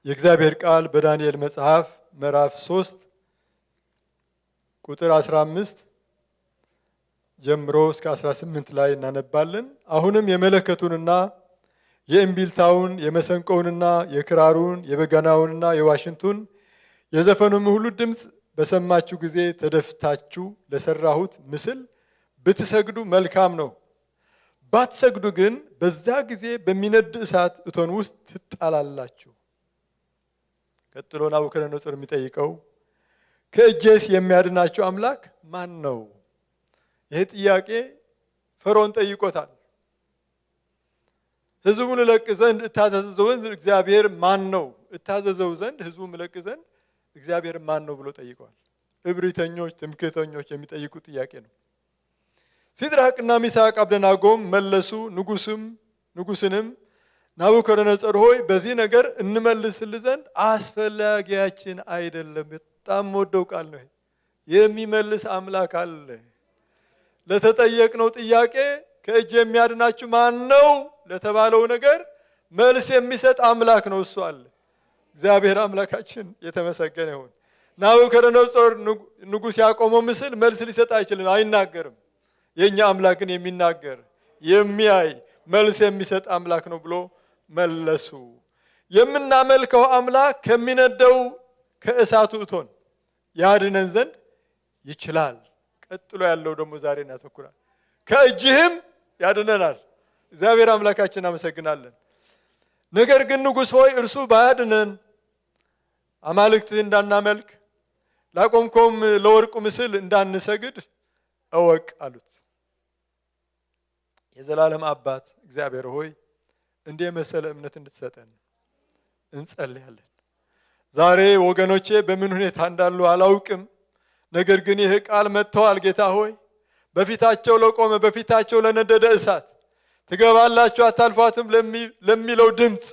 የእግዚአብሔር ቃል በዳንኤል መጽሐፍ ምዕራፍ 3 ቁጥር 15 ጀምሮ እስከ 18 ላይ እናነባለን። አሁንም የመለከቱንና የእምቢልታውን የመሰንቆውንና የክራሩን የበገናውንና የዋሽንቱን የዘፈኑን ሁሉ ድምፅ በሰማችሁ ጊዜ ተደፍታችሁ ለሰራሁት ምስል ብትሰግዱ መልካም ነው። ባትሰግዱ ግን በዛ ጊዜ በሚነድ እሳት እቶን ውስጥ ትጣላላችሁ። ቀጥሎ ናቡከደነፆር የሚጠይቀው ከእጄስ የሚያድናችሁ አምላክ ማን ነው? ይህ ጥያቄ ፈርዖን ጠይቆታል። ሕዝቡን እለቅ ዘንድ እታዘዘው ዘንድ እግዚአብሔር ማን ነው? እታዘዘው ዘንድ ሕዝቡን እለቅ ዘንድ እግዚአብሔር ማን ነው ብሎ ጠይቀዋል። እብሪተኞች፣ ትምክህተኞች የሚጠይቁት ጥያቄ ነው። ሲድራቅና ሚሳቅ አብደናጎም መለሱ። ንጉሥንም ናቡከደነፆር ሆይ በዚህ ነገር እንመልስልህ ዘንድ አስፈላጊያችን አይደለም። በጣም ወደው ቃል ነው። የሚመልስ አምላክ አለ። ለተጠየቅነው ጥያቄ ከእጅ የሚያድናችሁ ማን ነው ለተባለው ነገር መልስ የሚሰጥ አምላክ ነው። እሱ አለ። እግዚአብሔር አምላካችን የተመሰገነ ይሁን። ናቡከደነፆር ንጉሥ ያቆመው ምስል መልስ ሊሰጥ አይችልም፣ አይናገርም። የኛ አምላክ ግን የሚናገር የሚያይ መልስ የሚሰጥ አምላክ ነው ብሎ መለሱ። የምናመልከው አምላክ ከሚነደው ከእሳቱ እቶን ያድነን ዘንድ ይችላል። ቀጥሎ ያለው ደግሞ ዛሬ እናተኩራል። ከእጅህም ያድነናል። እግዚአብሔር አምላካችን አመሰግናለን። ነገር ግን ንጉሥ ሆይ እርሱ ባያድነን አማልክትህ እንዳናመልክ ላቆምከውም ለወርቁ ምስል እንዳንሰግድ እወቅ አሉት። የዘላለም አባት እግዚአብሔር ሆይ እንዲህ የመሰለ እምነት እንድትሰጠን እንጸልያለን። ዛሬ ወገኖቼ በምን ሁኔታ እንዳሉ አላውቅም። ነገር ግን ይህ ቃል መጥተዋል። ጌታ ሆይ በፊታቸው ለቆመ በፊታቸው ለነደደ እሳት ትገባላችሁ አታልፏትም ለሚለው ድምፅ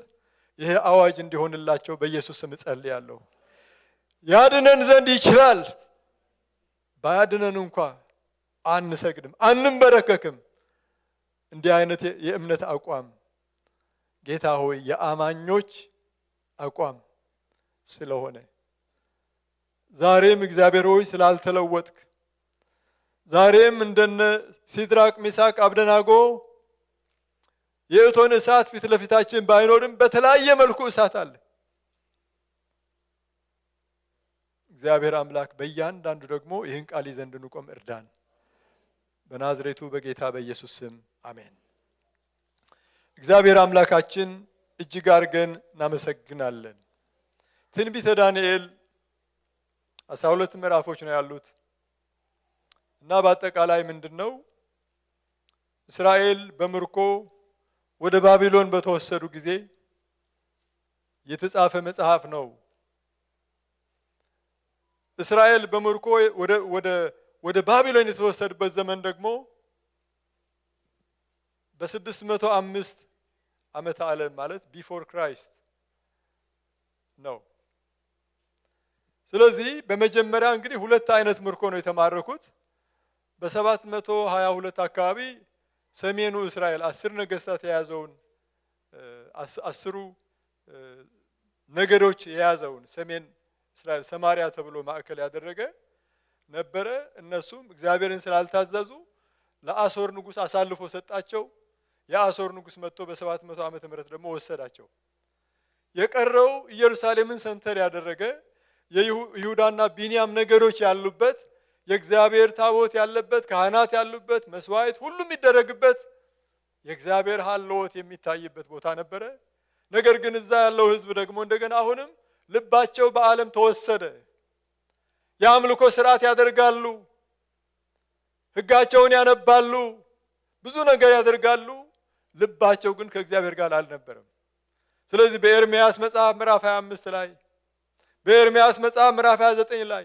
ይህ አዋጅ እንዲሆንላቸው በኢየሱስ ስም እጸልያለሁ። ያድነን ዘንድ ይችላል። ባያድነን እንኳ አንሰግድም፣ አንንበረከክም። እንዲህ አይነት የእምነት አቋም ጌታ ሆይ የአማኞች አቋም ስለሆነ ዛሬም እግዚአብሔር ሆይ ስላልተለወጥክ ዛሬም እንደነ ሲድራቅ ሚሳቅ አብደናጎ የእቶን እሳት ፊት ለፊታችን ባይኖርም በተለያየ መልኩ እሳት አለ። እግዚአብሔር አምላክ በእያንዳንዱ ደግሞ ይህን ቃል ይዘን እንድንቆም እርዳን። በናዝሬቱ በጌታ በኢየሱስ ስም አሜን። እግዚአብሔር አምላካችን እጅግ አድርገን እናመሰግናለን። ትንቢተ ዳንኤል 12 ምዕራፎች ነው ያሉት እና በአጠቃላይ ምንድነው እስራኤል በምርኮ ወደ ባቢሎን በተወሰዱ ጊዜ የተጻፈ መጽሐፍ ነው። እስራኤል በምርኮ ወደ ባቢሎን የተወሰዱበት ዘመን ደግሞ በ605 ዓመተ ዓለም ማለት ቢፎር ክራይስት ነው። ስለዚህ በመጀመሪያ እንግዲህ ሁለት አይነት ምርኮ ነው የተማረኩት። በ722 አካባቢ ሰሜኑ እስራኤል 10 ነገስታት የያዘውን 10 ነገዶች የያዘውን ሰሜን እስራኤል ሰማሪያ ተብሎ ማዕከል ያደረገ ነበረ። እነሱም እግዚአብሔርን ስላልታዘዙ ለአሶር ንጉስ አሳልፎ ሰጣቸው። የአሶር ንጉስ መጥቶ በ700 ዓመተ ምህረት ደግሞ ወሰዳቸው። የቀረው ኢየሩሳሌምን ሰንተር ያደረገ የይሁዳና ቢንያም ነገዶች ያሉበት የእግዚአብሔር ታቦት ያለበት ካህናት ያሉበት መስዋዕት ሁሉም የሚደረግበት የእግዚአብሔር ሀልዎት የሚታይበት ቦታ ነበረ። ነገር ግን እዛ ያለው ህዝብ ደግሞ እንደገና አሁንም ልባቸው በዓለም ተወሰደ። የአምልኮ ስርዓት ያደርጋሉ፣ ህጋቸውን ያነባሉ፣ ብዙ ነገር ያደርጋሉ። ልባቸው ግን ከእግዚአብሔር ጋር አልነበረም። ስለዚህ በኤርምያስ መጽሐፍ ምዕራፍ 25 ላይ በኤርምያስ መጽሐፍ ምዕራፍ 29 ላይ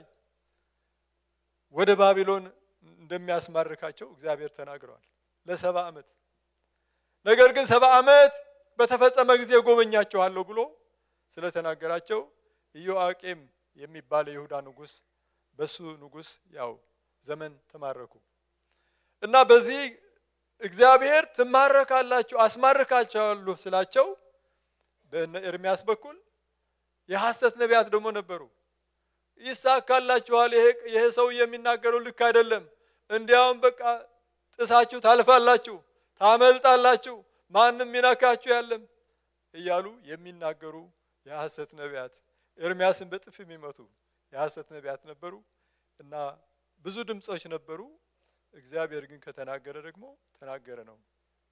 ወደ ባቢሎን እንደሚያስማርካቸው እግዚአብሔር ተናግሯል ለ70 ዓመት። ነገር ግን 70 ዓመት በተፈጸመ ጊዜ ጎበኛቸዋለሁ ብሎ ስለተናገራቸው ኢዮአቄም የሚባል የይሁዳ ንጉስ በሱ ንጉስ ያው ዘመን ተማረኩ እና በዚህ እግዚአብሔር ትማረካላችሁ አስማርካቸዋለሁ ስላቸው በኤርምያስ በኩል የሐሰት ነቢያት ደግሞ ነበሩ። ይሳካላችኋል፣ ይሄ ሰው የሚናገረው ልክ አይደለም፣ እንዲያውም በቃ ጥሳችሁ ታልፋላችሁ፣ ታመልጣላችሁ፣ ማንም ይነካችሁ ያለም እያሉ የሚናገሩ የሐሰት ነቢያት፣ ኤርምያስን በጥፍ የሚመቱ የሐሰት ነቢያት ነበሩ እና ብዙ ድምጾች ነበሩ። እግዚአብሔር ግን ከተናገረ ደግሞ ተናገረ ነው።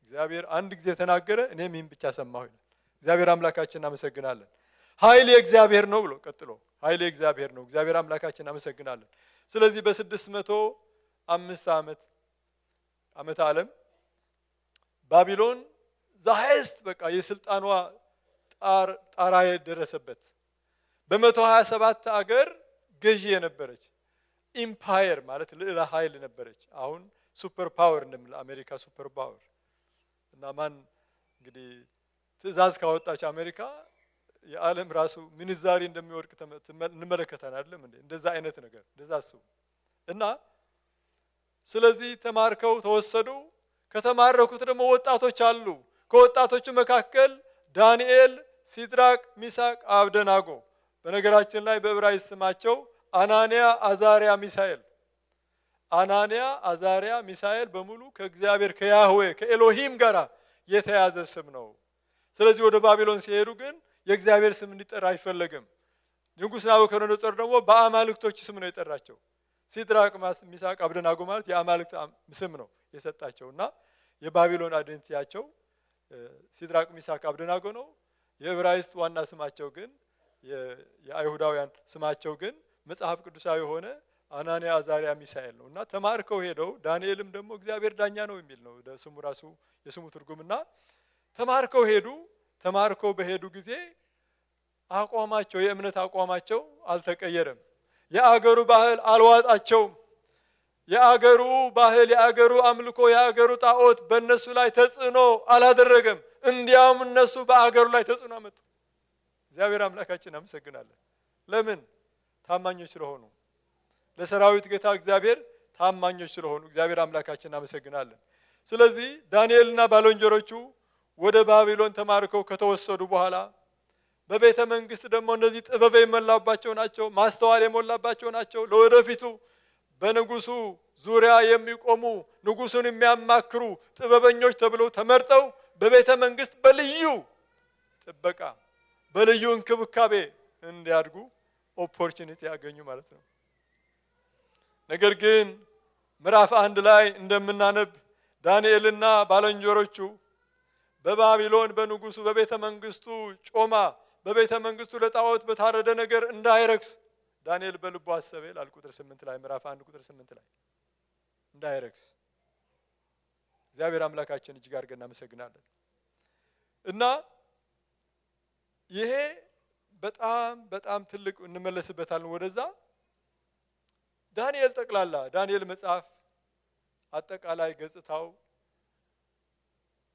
እግዚአብሔር አንድ ጊዜ ተናገረ፣ እኔም ይህን ብቻ ሰማሁ ይላል። እግዚአብሔር አምላካችን እናመሰግናለን። ኃይል የእግዚአብሔር ነው ብሎ ቀጥሎ ኃይል የእግዚአብሔር ነው። እግዚአብሔር አምላካችን እናመሰግናለን። ስለዚህ በ605 ዓመተ ዓለም ባቢሎን ዛሃይስት በቃ የስልጣኗ ጣራ የደረሰበት በ127 አገር ገዢ የነበረች ኢምፓየር ማለት ልዕለ ኃይል ነበረች። አሁን ሱፐር ፓወር እንደምንለው አሜሪካ ሱፐር ፓወር እና ማን እንግዲህ ትዕዛዝ ካወጣች አሜሪካ የዓለም ራሱ ምንዛሪ እንደሚወድቅ እንመለከታለን አይደለም እንዴ? እንደዛ አይነት ነገር እንደዛ አስቡ እና ስለዚህ ተማርከው ተወሰዱ። ከተማረኩት ደግሞ ወጣቶች አሉ። ከወጣቶቹ መካከል ዳንኤል፣ ሲድራቅ፣ ሚሳቅ፣ አብደናጎ በነገራችን ላይ በዕብራይስጥ ስማቸው አናንያ፣ አዛሪያ፣ ሚሳኤል አናንያ፣ አዛሪያ፣ ሚሳኤል በሙሉ ከእግዚአብሔር ከያህዌ ከኤሎሂም ጋር የተያዘ ስም ነው። ስለዚህ ወደ ባቢሎን ሲሄዱ ግን የእግዚአብሔር ስም እንዲጠራ አይፈለግም። ንጉሥ ናቡከደነፆር ደግሞ በአማልክቶች ስም ነው የጠራቸው። ሲድራቅ፣ ሚሳቅ፣ አብደናጎ ማለት የአማልክት ስም ነው የሰጣቸውና የባቢሎን አይደንቲቲያቸው ሲድራቅ፣ ሚሳቅ፣ አብደናጎ ነው። የዕብራይስጥ ዋና ስማቸው ግን የአይሁዳውያን ስማቸው ግን መጽሐፍ ቅዱሳዊ የሆነ አናንያ፣ አዛሪያ፣ ሚሳኤል ነው እና ተማርከው ሄደው ዳንኤልም ደግሞ እግዚአብሔር ዳኛ ነው የሚል ነው ስሙ ራሱ የስሙ ትርጉምና ተማርከው ሄዱ። ተማርከው በሄዱ ጊዜ አቋማቸው የእምነት አቋማቸው አልተቀየረም። የአገሩ ባህል አልዋጣቸውም። የአገሩ ባህል፣ የአገሩ አምልኮ፣ የአገሩ ጣዖት በእነሱ ላይ ተጽዕኖ አላደረገም። እንዲያውም እነሱ በአገሩ ላይ ተጽዕኖ አመጡ። እግዚአብሔር አምላካችን አመሰግናለን። ለምን? ታማኞች ስለሆኑ። ለሰራዊት ጌታ እግዚአብሔር ታማኞች ስለሆኑ እግዚአብሔር አምላካችን አመሰግናለን። ስለዚህ ዳንኤልና ባልንጀሮቹ ወደ ባቢሎን ተማርከው ከተወሰዱ በኋላ በቤተ መንግስት ደግሞ እነዚህ ጥበብ የሞላባቸው ናቸው፣ ማስተዋል የሞላባቸው ናቸው። ለወደፊቱ በንጉሱ ዙሪያ የሚቆሙ ንጉሱን የሚያማክሩ ጥበበኞች ተብለው ተመርጠው በቤተ መንግስት በልዩ ጥበቃ በልዩ እንክብካቤ እንዲያድጉ ኦፖርቹኒቲ ያገኙ ማለት ነው። ነገር ግን ምዕራፍ 1 ላይ እንደምናነብ ዳንኤልና ባልንጀሮቹ በባቢሎን በንጉሱ በቤተ መንግስቱ ጮማ በቤተ መንግስቱ ለጣዖት በታረደ ነገር እንዳይረክስ ዳንኤል በልቡ አሰበ ይላል ቁጥር 8 ላይ ምዕራፍ 1 ቁጥር 8 ላይ እንዳይረክስ። እግዚአብሔር አምላካችን እጅግ አድርገን እናመሰግናለን። እና ይሄ በጣም ትልቅ እንመለስበታለን ወደዛ። ዳንኤል ጠቅላላ ዳንኤል መጽሐፍ አጠቃላይ ገጽታው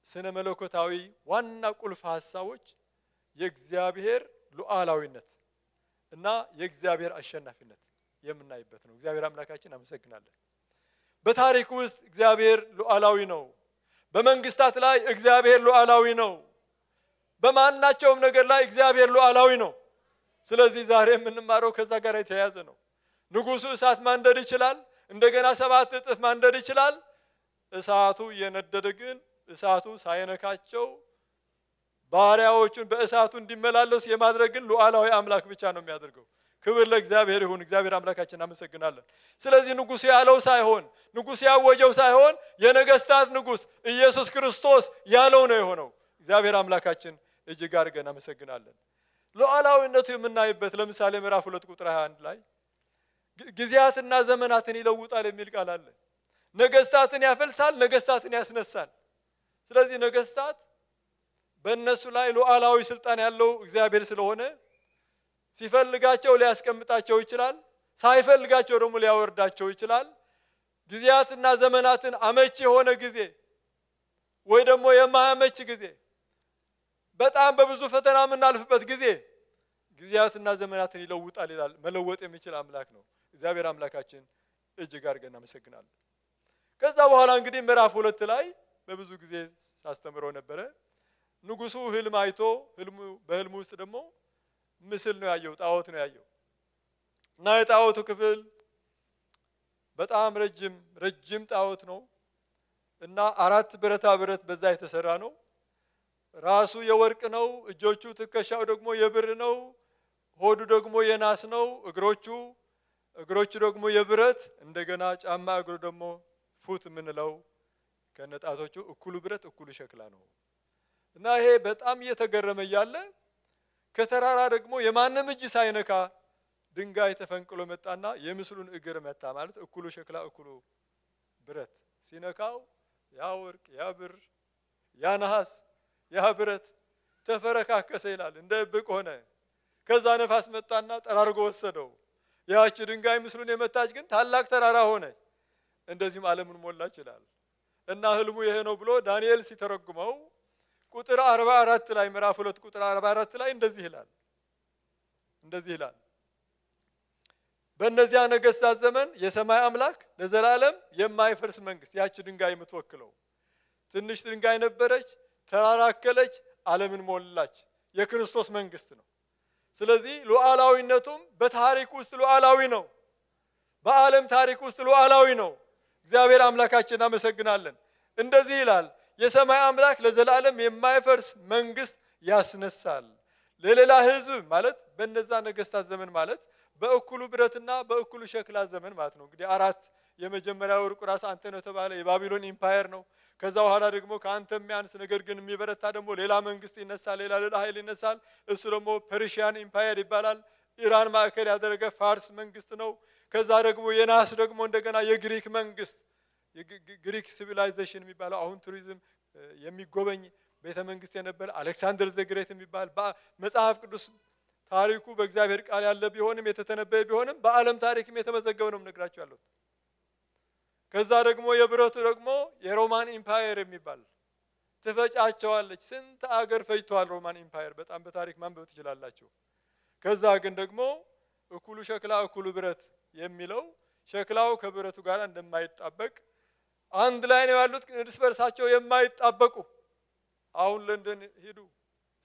ስነ መለኮታዊ ዋና ቁልፍ ሐሳቦች የእግዚአብሔር ሉዓላዊነት እና የእግዚአብሔር አሸናፊነት የምናይበት ነው። እግዚአብሔር አምላካችን አመሰግናለን። በታሪክ ውስጥ እግዚአብሔር ሉዓላዊ ነው። በመንግስታት ላይ እግዚአብሔር ሉዓላዊ ነው። በማናቸውም ነገር ላይ እግዚአብሔር ሉዓላዊ ነው። ስለዚህ ዛሬ የምንማረው ከዛ ጋር የተያያዘ ነው። ንጉሱ እሳት ማንደድ ይችላል። እንደገና 7 እጥፍ ማንደድ ይችላል። እሳቱ እየነደደ ግን እሳቱ ሳይነካቸው ባሪያዎቹን በእሳቱ እንዲመላለሱ የማድረግ ግን ሉዓላዊ አምላክ ብቻ ነው የሚያደርገው። ክብር ለእግዚአብሔር ይሁን። እግዚአብሔር አምላካችን እናመሰግናለን። ስለዚህ ንጉሱ ያለው ሳይሆን ንጉሱ ያወጀው ሳይሆን የነገስታት ንጉስ ኢየሱስ ክርስቶስ ያለው ነው የሆነው። እግዚአብሔር አምላካችን እጅግ አድርገን እናመሰግናለን። ሉዓላዊነቱ የምናይበት ለምሳሌ ምዕራፍ 2 ቁጥር 21 ላይ ጊዜያትና ዘመናትን ይለውጣል የሚል ቃል አለ። ነገስታትን ያፈልሳል፣ ነገስታትን ያስነሳል። ስለዚህ ነገስታት በእነሱ ላይ ሉዓላዊ ስልጣን ያለው እግዚአብሔር ስለሆነ ሲፈልጋቸው ሊያስቀምጣቸው ይችላል፣ ሳይፈልጋቸው ደግሞ ሊያወርዳቸው ይችላል። ጊዜያትና ዘመናትን አመቺ የሆነ ጊዜ ወይ ደግሞ የማያመች ጊዜ በጣም በብዙ ፈተና የምናልፍበት ጊዜ ጊዜያትና ዘመናትን ይለውጣል ይላል። መለወጥ የሚችል አምላክ ነው እግዚአብሔር አምላካችን። እጅግ አድርገን እናመሰግናለን። ከዛ በኋላ እንግዲህ ምዕራፍ 2 ላይ በብዙ ጊዜ ሳስተምረው ነበረ። ንጉሱ ህልም አይቶ በህልሙ ውስጥ ደግሞ ምስል ነው ያየው፣ ጣዖት ነው ያየው። እና የጣዖቱ ክፍል በጣም ረጅም ጣዖት ነው እና 4 ብረታ ብረት በዛ የተሰራ ነው። ራሱ የወርቅ ነው፣ እጆቹ ትከሻው ደግሞ የብር ነው፣ ሆዱ ደግሞ የናስ ነው፣ እግሮቹ ደግሞ የብረት፣ እንደገና ጫማ እግሩ ደግሞ ፉት የምንለው ከነጣቶቹ እኩሉ ብረት እኩሉ ሸክላ ነው። እና ይሄ በጣም እየተገረመ ያለ ከተራራ ደግሞ የማንም እጅ ሳይነካ ድንጋይ ተፈንቅሎ መጣና የምስሉን እግር መታ። ማለት እኩሉ ሸክላ እኩሉ ብረት ሲነካው ያ ወርቅ ያ ብር ያ ነሐስ ያ ብረት ተፈረካከሰ ይላል፣ እንደ እብቅ ሆነ። ከዛ ነፋስ መጣና ጠራርጎ ወሰደው። ያቺ ድንጋይ ምስሉን የመታች ግን ታላቅ ተራራ ሆነች፣ እንደዚህም ዓለሙን ሞላች ይላል። እና ህልሙ ይሄ ነው ብሎ ዳንኤል ሲተረጉመው ቁጥር 44 ላይ ምዕራፍ 2 ቁጥር 44 ላይ እንደዚህ ይላል በእነዚያ ነገሥታት ዘመን የሰማይ አምላክ ለዘላለም የማይፈርስ መንግስት። ያቺ ድንጋይ የምትወክለው ትንሽ ድንጋይ ነበረች፣ ተራራከለች፣ ዓለምን ሞላች። የክርስቶስ መንግስት ነው። ስለዚህ ሉዓላዊነቱም በታሪክ ውስጥ ሉዓላዊ ነው፣ በዓለም ታሪክ ውስጥ ሉዓላዊ ነው። እግዚአብሔር አምላካችን እናመሰግናለን። እንደዚህ ይላል የሰማይ አምላክ ለዘላለም የማይፈርስ መንግስት ያስነሳል ለሌላ ህዝብ። ማለት በነዛ ነገሥታት ዘመን ማለት በእኩሉ ብረትና በእኩሉ ሸክላ ዘመን ማለት ነው። እንግዲህ 4 የመጀመሪያው ወርቁ ራስ አንተ ነው ተባለ፣ የባቢሎን ኢምፓየር ነው። ከዛ በኋላ ደግሞ ከአንተ የሚያንስ ነገር ግን የሚበረታ ደግሞ ሌላ መንግስት ይነሳል፣ ሌላ ኃይል ይነሳል። እሱ ደግሞ ፐርሺያን ኢምፓየር ይባላል። ኢራን ማዕከል ያደረገ ፋርስ መንግስት ነው። ከዛ ደግሞ የናስ ደግሞ እንደገና የግሪክ መንግስት፣ የግሪክ ሲቪላይዜሽን የሚባለው አሁን ቱሪዝም የሚጎበኝ ቤተ መንግስት የነበረ አሌክሳንደር ዘግሬት የሚባል መጽሐፍ ቅዱስ ታሪኩ በእግዚአብሔር ቃል ያለ ቢሆንም የተተነበየ ቢሆንም በዓለም ታሪክም የተመዘገበ ነው የምነግራችሁ ያለው። ከዛ ደግሞ የብረቱ ደግሞ የሮማን ኢምፓየር የሚባል ትፈጫቸዋለች። ስንት አገር ፈጅተዋል ሮማን ኢምፓየር፣ በጣም በታሪክ ማንበብ ትችላላችሁ። ከዛ ግን ደግሞ እኩሉ ሸክላ እኩሉ ብረት የሚለው ሸክላው ከብረቱ ጋር እንደማይጣበቅ አንድ ላይ ነው ያሉት፣ እርስ በርሳቸው የማይጣበቁ። አሁን ለንደን ሂዱ፣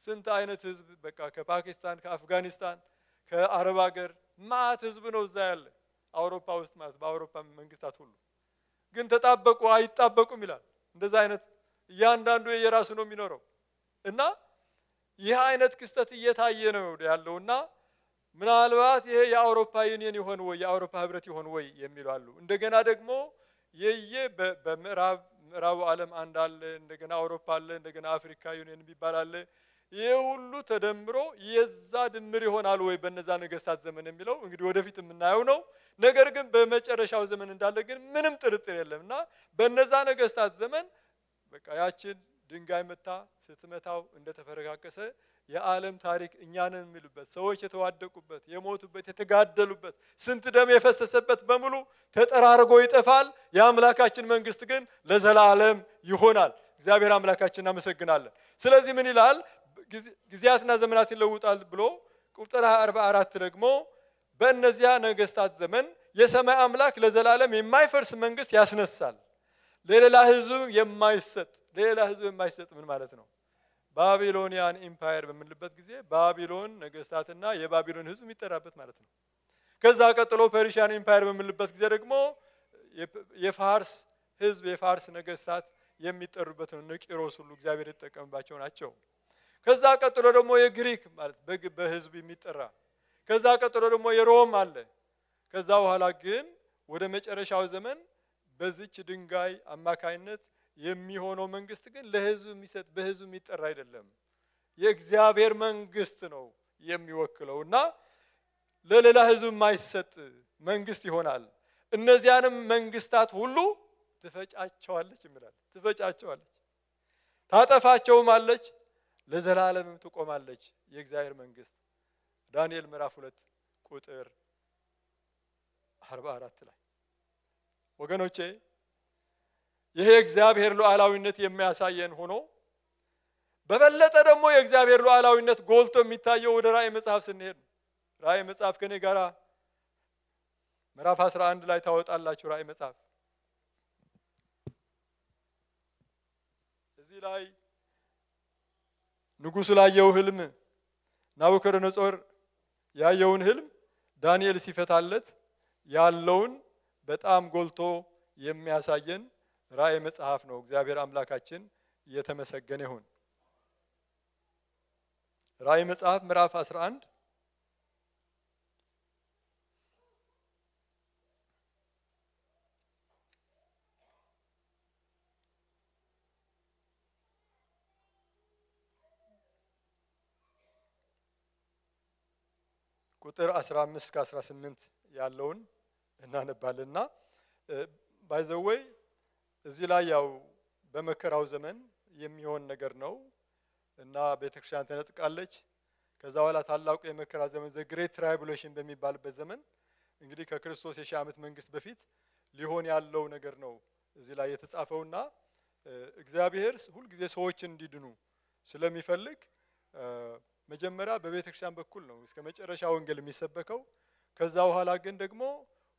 ስንት አይነት ህዝብ በቃ ከፓኪስታን ከአፍጋኒስታን ከአረብ ሀገር ማት ህዝብ ነው እዛ ያለ አውሮፓ ውስጥ ማለት በአውሮፓ መንግስታት ሁሉ ግን ተጣበቁ አይጣበቁም ይላል። እንደዛ አይነት እያንዳንዱ የራሱ ነው የሚኖረው። እና ይህ አይነት ክስተት እየታየ ነው ያለውና ምናልባት ይሄ የአውሮፓ ዩኒየን ይሆን ወይ የአውሮፓ ህብረት ይሆን ወይ የሚሉ አሉ። እንደገና ደግሞ በምዕራቡ ዓለም አንድ አለ፣ እንደገና አውሮፓ አለ፣ እንደገና አፍሪካ ዩኒየን የሚባል አለ። ይህ ሁሉ ተደምሮ የዛ ድምር ይሆናል ወይ በነዛ ነገስታት ዘመን የሚለው እንግዲህ ወደፊት የምናየው ነው። ነገር ግን በመጨረሻው ዘመን እንዳለ ግን ምንም ጥርጥር የለምና በነዛ ነገስታት ዘመን በቃ ያችን ድንጋይ መታ ስትመታው እንደተፈረካከሰ የዓለም ታሪክ እኛንን የሚሉበት ሰዎች የተዋደቁበት የሞቱበት የተጋደሉበት ስንት ደም የፈሰሰበት በሙሉ ተጠራርጎ ይጠፋል። የአምላካችን መንግስት ግን ለዘላለም ይሆናል። እግዚአብሔር አምላካችን እናመሰግናለን። ስለዚህ ምን ይላል? ጊዜያትና ዘመናት ይለውጣል ብሎ ቁጥር 44 ደግሞ በእነዚያ ነገስታት ዘመን የሰማይ አምላክ ለዘላለም የማይፈርስ መንግስት ያስነሳል ለሌላ ህዝብ የማይሰጥ። ለሌላ ህዝብ የማይሰጥ ምን ማለት ነው? ባቢሎኒያን ኢምፓየር በምንልበት ጊዜ ባቢሎን ነገስታትና የባቢሎን ህዝብ የሚጠራበት ማለት ነው። ከዛ ቀጥሎ ፐርሺያን ኢምፓየር በምንልበት ጊዜ ደግሞ የፋርስ ህዝብ የፋርስ ነገስታት የሚጠሩበት ነው። ነቂሮስ ሁሉ እግዚአብሔር የተጠቀመባቸው ናቸው። ከዛ ቀጥሎ ደግሞ የግሪክ ማለት በህዝብ የሚጠራ፣ ከዛ ቀጥሎ ደግሞ የሮም አለ። ከዛ በኋላ ግን ወደ መጨረሻው ዘመን በዚች ድንጋይ አማካይነት የሚሆነው መንግስት ግን ለህዝብ የሚሰጥ በህዝብ የሚጠራ አይደለም። የእግዚአብሔር መንግስት ነው የሚወክለውና ለሌላ ህዝብ የማይሰጥ መንግስት ይሆናል። እነዚያንም መንግስታት ሁሉ ትፈጫቸዋለች ይላል። ትፈጫቸዋለች፣ ታጠፋቸውማለች፣ ለዘላለምም ትቆማለች የእግዚአብሔር መንግስት። ዳንኤል ምዕራፍ 2 ቁጥር 44 ላይ ወገኖቼ ይሄ እግዚአብሔር ሉዓላዊነት የሚያሳየን ሆኖ በበለጠ ደግሞ የእግዚአብሔር ሉዓላዊነት ጎልቶ የሚታየው ወደ ራእይ መጽሐፍ ስንሄድ ነው። ራእይ መጽሐፍ ከኔ ጋራ ምዕራፍ 11 ላይ ታወጣላችሁ። ራእይ መጽሐፍ እዚህ ላይ ንጉሱ ላየው ህልም ናቡከደነጾር ያየውን ህልም ዳንኤል ሲፈታለት ያለውን በጣም ጎልቶ የሚያሳየን ራእይ መጽሐፍ ነው። እግዚአብሔር አምላካችን እየተመሰገነ ይሁን። ራእይ መጽሐፍ ምዕራፍ 11 ቁጥር 15 እስከ 18 ያለውን እናነባለንና ባይዘወይ እዚህ ላይ ያው በመከራው ዘመን የሚሆን ነገር ነው እና ቤተክርስቲያን ተነጥቃለች። ከዛ በኋላ ታላቁ የመከራ ዘመን ዘ ግሬት ትራይቡሌሽን በሚባልበት ዘመን እንግዲህ ከክርስቶስ የሺህ ዓመት መንግስት በፊት ሊሆን ያለው ነገር ነው እዚህ ላይ የተጻፈውና እግዚአብሔር ሁልጊዜ ሰዎችን እንዲድኑ ስለሚፈልግ መጀመሪያ በቤተክርስቲያን በኩል ነው እስከ መጨረሻ ወንጌል የሚሰበከው። ከዛ በኋላ ግን ደግሞ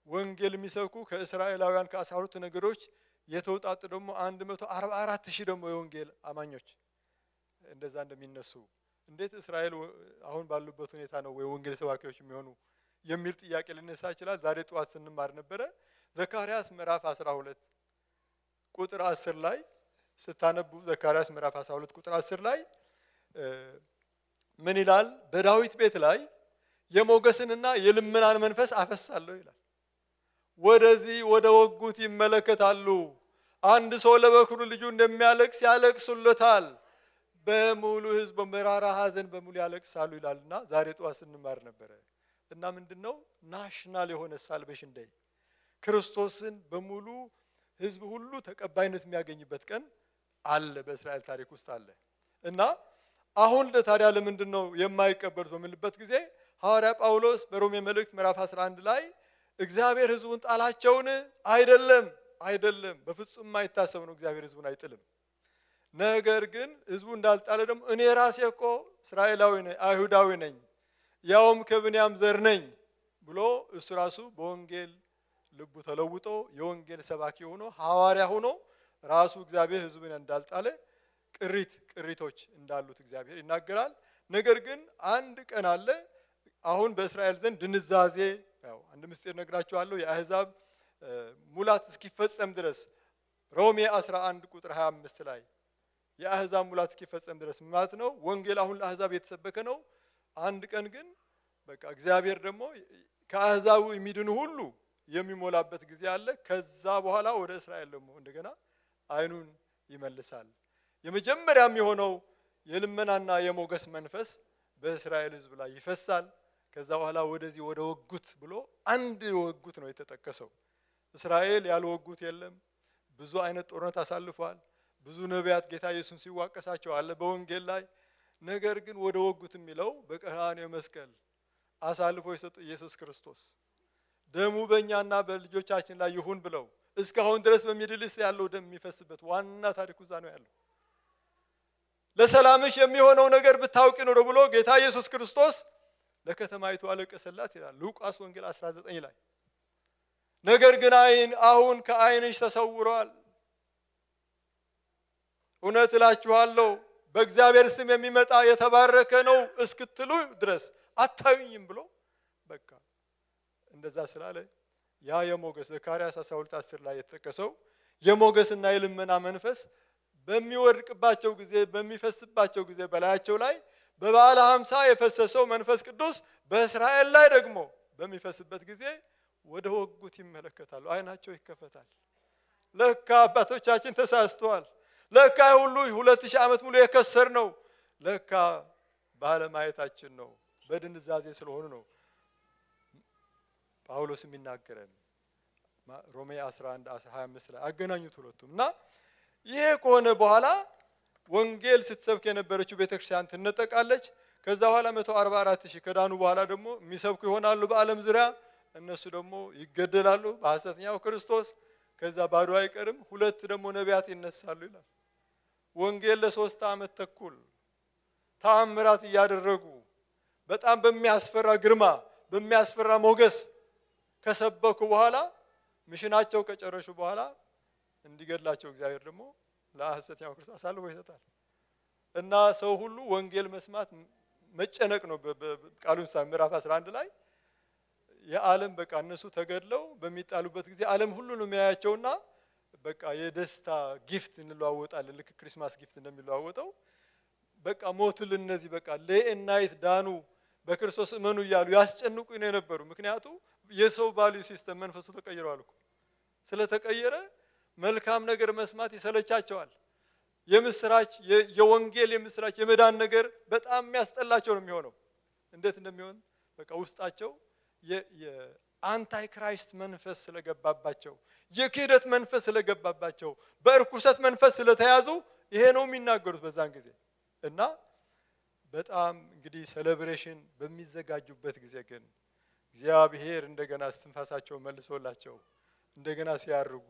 ወንጌል የሚሰብኩ ከእስራኤላውያን ከ12 ነገዶች የተውጣጡ ደግሞ 144,000 ደግሞ የወንጌል አማኞች እንደዛ እንደሚነሱ እንዴት እስራኤል አሁን ባሉበት ሁኔታ ነው ወይ ወንጌል ሰባኪዎች የሚሆኑ የሚል ጥያቄ ሊነሳ ይችላል። ዛሬ ጠዋት ስንማር ነበረ። ዘካርያስ ምዕራፍ 12 ቁጥር 10 ላይ ስታነቡ ዘካርያስ ምዕራፍ 12 ቁጥር 10 ላይ ምን ይላል? በዳዊት ቤት ላይ የሞገስንና የልመናን መንፈስ አፈሳለሁ ይላል። ወደዚህ ወደ ወጉት ይመለከታሉ። አንድ ሰው ለበኩሩ ልጁ እንደሚያለቅስ ያለቅሱለታል። በሙሉ ህዝብ በመራራ ሐዘን በሙሉ ያለቅሳሉ ይላልና ዛሬ ጠዋት ስንማር ነበረ። እና ምንድነው ናሽናል የሆነ ሳልቬሽን ዴይ ክርስቶስን በሙሉ ህዝብ ሁሉ ተቀባይነት የሚያገኝበት ቀን አለ፣ በእስራኤል ታሪክ ውስጥ አለ። እና አሁን ለታዲያ ለምንድነው የማይቀበሉት በምንልበት ጊዜ ሐዋርያ ጳውሎስ በሮሜ መልእክት ምዕራፍ 11 ላይ እግዚአብሔር ህዝቡን ጣላቸውን? አይደለም፣ በፍጹም የማይታሰብ ነው። እግዚአብሔር ህዝቡን አይጥልም። ነገር ግን ህዝቡ እንዳልጣለ ደግሞ እኔ ራሴ እኮ እስራኤላዊ ነኝ፣ አይሁዳዊ ነኝ፣ ያውም ከብንያም ዘር ነኝ ብሎ እሱ ራሱ በወንጌል ልቡ ተለውጦ የወንጌል ሰባኪ ሆኖ ሐዋርያ ሆኖ ራሱ እግዚአብሔር ህዝቡን እንዳልጣለ ቅሪቶች እንዳሉት እግዚአብሔር ይናገራል። ነገር ግን አንድ ቀን አለ አሁን በእስራኤል ዘንድ ድንዛዜ ያው አንድ ምስጢር ነግራችኋለሁ። የአሕዛብ ሙላት እስኪፈጸም ድረስ ሮሜ 11 ቁጥር 25 ላይ የአሕዛብ ሙላት እስኪፈጸም ድረስ ማለት ነው። ወንጌል አሁን ለአሕዛብ የተሰበከ ነው። አንድ ቀን ግን በቃ እግዚአብሔር ደግሞ ከአሕዛቡ የሚድኑ ሁሉ የሚሞላበት ጊዜ አለ። ከዛ በኋላ ወደ እስራኤል ደግሞ እንደገና አይኑን ይመልሳል። የመጀመሪያም የሆነው የልመናና የሞገስ መንፈስ በእስራኤል ህዝብ ላይ ይፈሳል። ከዛ በኋላ ወደዚህ ወደ ወጉት ብሎ አንድ ወጉት ነው የተጠቀሰው። እስራኤል ያልወጉት የለም። ብዙ አይነት ጦርነት አሳልፏል። ብዙ ነቢያት ጌታ ኢየሱስን ሲዋቀሳቸው አለ በወንጌል ላይ። ነገር ግን ወደ ወጉት የሚለው በቀራንዮ መስቀል አሳልፎ የሰጡ ኢየሱስ ክርስቶስ ደሙ በእኛና በልጆቻችን ላይ ይሁን ብለው እስካሁን ድረስ በሚድልስ ያለው ደም የሚፈስበት ዋና ታሪኩ እዛ ነው ያለው። ለሰላምሽ የሚሆነው ነገር ብታውቂ ነው ብሎ ጌታ ኢየሱስ ክርስቶስ ለከተማይቱ አለቀሰላት ይላል ሉቃስ ወንጌል 19 ላይ። ነገር ግን አሁን ከዓይንሽ ተሰውሯል፣ እውነት እላችኋለሁ በእግዚአብሔር ስም የሚመጣ የተባረከ ነው እስክትሉ ድረስ አታዩኝም ብሎ በቃ እንደዛ ስላለ ያ የሞገስ ዘካርያስ 12:10 ላይ የተጠቀሰው የሞገስና የልመና መንፈስ በሚወድቅባቸው ጊዜ በሚፈስባቸው ጊዜ በላያቸው ላይ በበዓለ 50 የፈሰሰው መንፈስ ቅዱስ በእስራኤል ላይ ደግሞ በሚፈስበት ጊዜ ወደ ወጉት ይመለከታሉ። አይናቸው ይከፈታል። ለካ አባቶቻችን ተሳስተዋል። ለካ ሁሉ 2000 ዓመት ሙሉ የከሰር ነው። ለካ ባለማየታችን ነው፣ በድንዛዜ ስለሆኑ ነው። ጳውሎስ የሚናገረን ሮሜ 11:25 ላይ አገናኙት ሁለቱም። እና ይሄ ከሆነ በኋላ ወንጌል ስትሰብክ የነበረችው ቤተክርስቲያን ትነጠቃለች። ከዛ በኋላ 144,000 ከዳኑ በኋላ ደግሞ የሚሰብኩ ይሆናሉ በዓለም ዙሪያ። እነሱ ደግሞ ይገደላሉ በሐሰተኛው ክርስቶስ። ከዛ ባዶ አይቀርም። ሁለት ደግሞ ነቢያት ይነሳሉ ይላል። ወንጌል ለ3 ዓመት ተኩል ተአምራት እያደረጉ በጣም በሚያስፈራ ግርማ በሚያስፈራ ሞገስ ከሰበኩ በኋላ ሚሽናቸው ከጨረሹ በኋላ እንዲገድላቸው እግዚአብሔር ደግሞ ለሐሰተኛው ክርስቶስ አሳልፎ ይሰጣል። እና ሰው ሁሉ ወንጌል መስማት መጨነቅ ነው። በቃሉን ምዕራፍ 11 ላይ የዓለም በቃ እነሱ ተገድለው በሚጣሉበት ጊዜ ዓለም ሁሉ ነው የሚያያቸውና በቃ የደስታ ጊፍት እንለዋወጣለን። ልክ ክሪስማስ ጊፍት እንደሚለዋወጠው በቃ ሞቱል እነዚህ በቃ ለኤናይት ዳኑ በክርስቶስ እመኑ እያሉ ያስጨንቁ ነው የነበሩ። ምክንያቱም የሰው ቫልዩ ሲስተም መንፈሱ ተቀይሯል እኮ። ስለተቀየረ መልካም ነገር መስማት ይሰለቻቸዋል። የምስራች የወንጌል የምስራች የመዳን ነገር በጣም የሚያስጠላቸው ነው የሚሆነው። እንዴት እንደሚሆን በቃ ውስጣቸው የአንታይ ክራይስት መንፈስ ስለገባባቸው፣ የክህደት መንፈስ ስለገባባቸው፣ በእርኩሰት መንፈስ ስለተያዙ ይሄ ነው የሚናገሩት በዛን ጊዜ። እና በጣም እንግዲህ ሴሌብሬሽን በሚዘጋጁበት ጊዜ ግን እግዚአብሔር እንደገና እስትንፋሳቸው መልሶላቸው እንደገና ሲያርጉ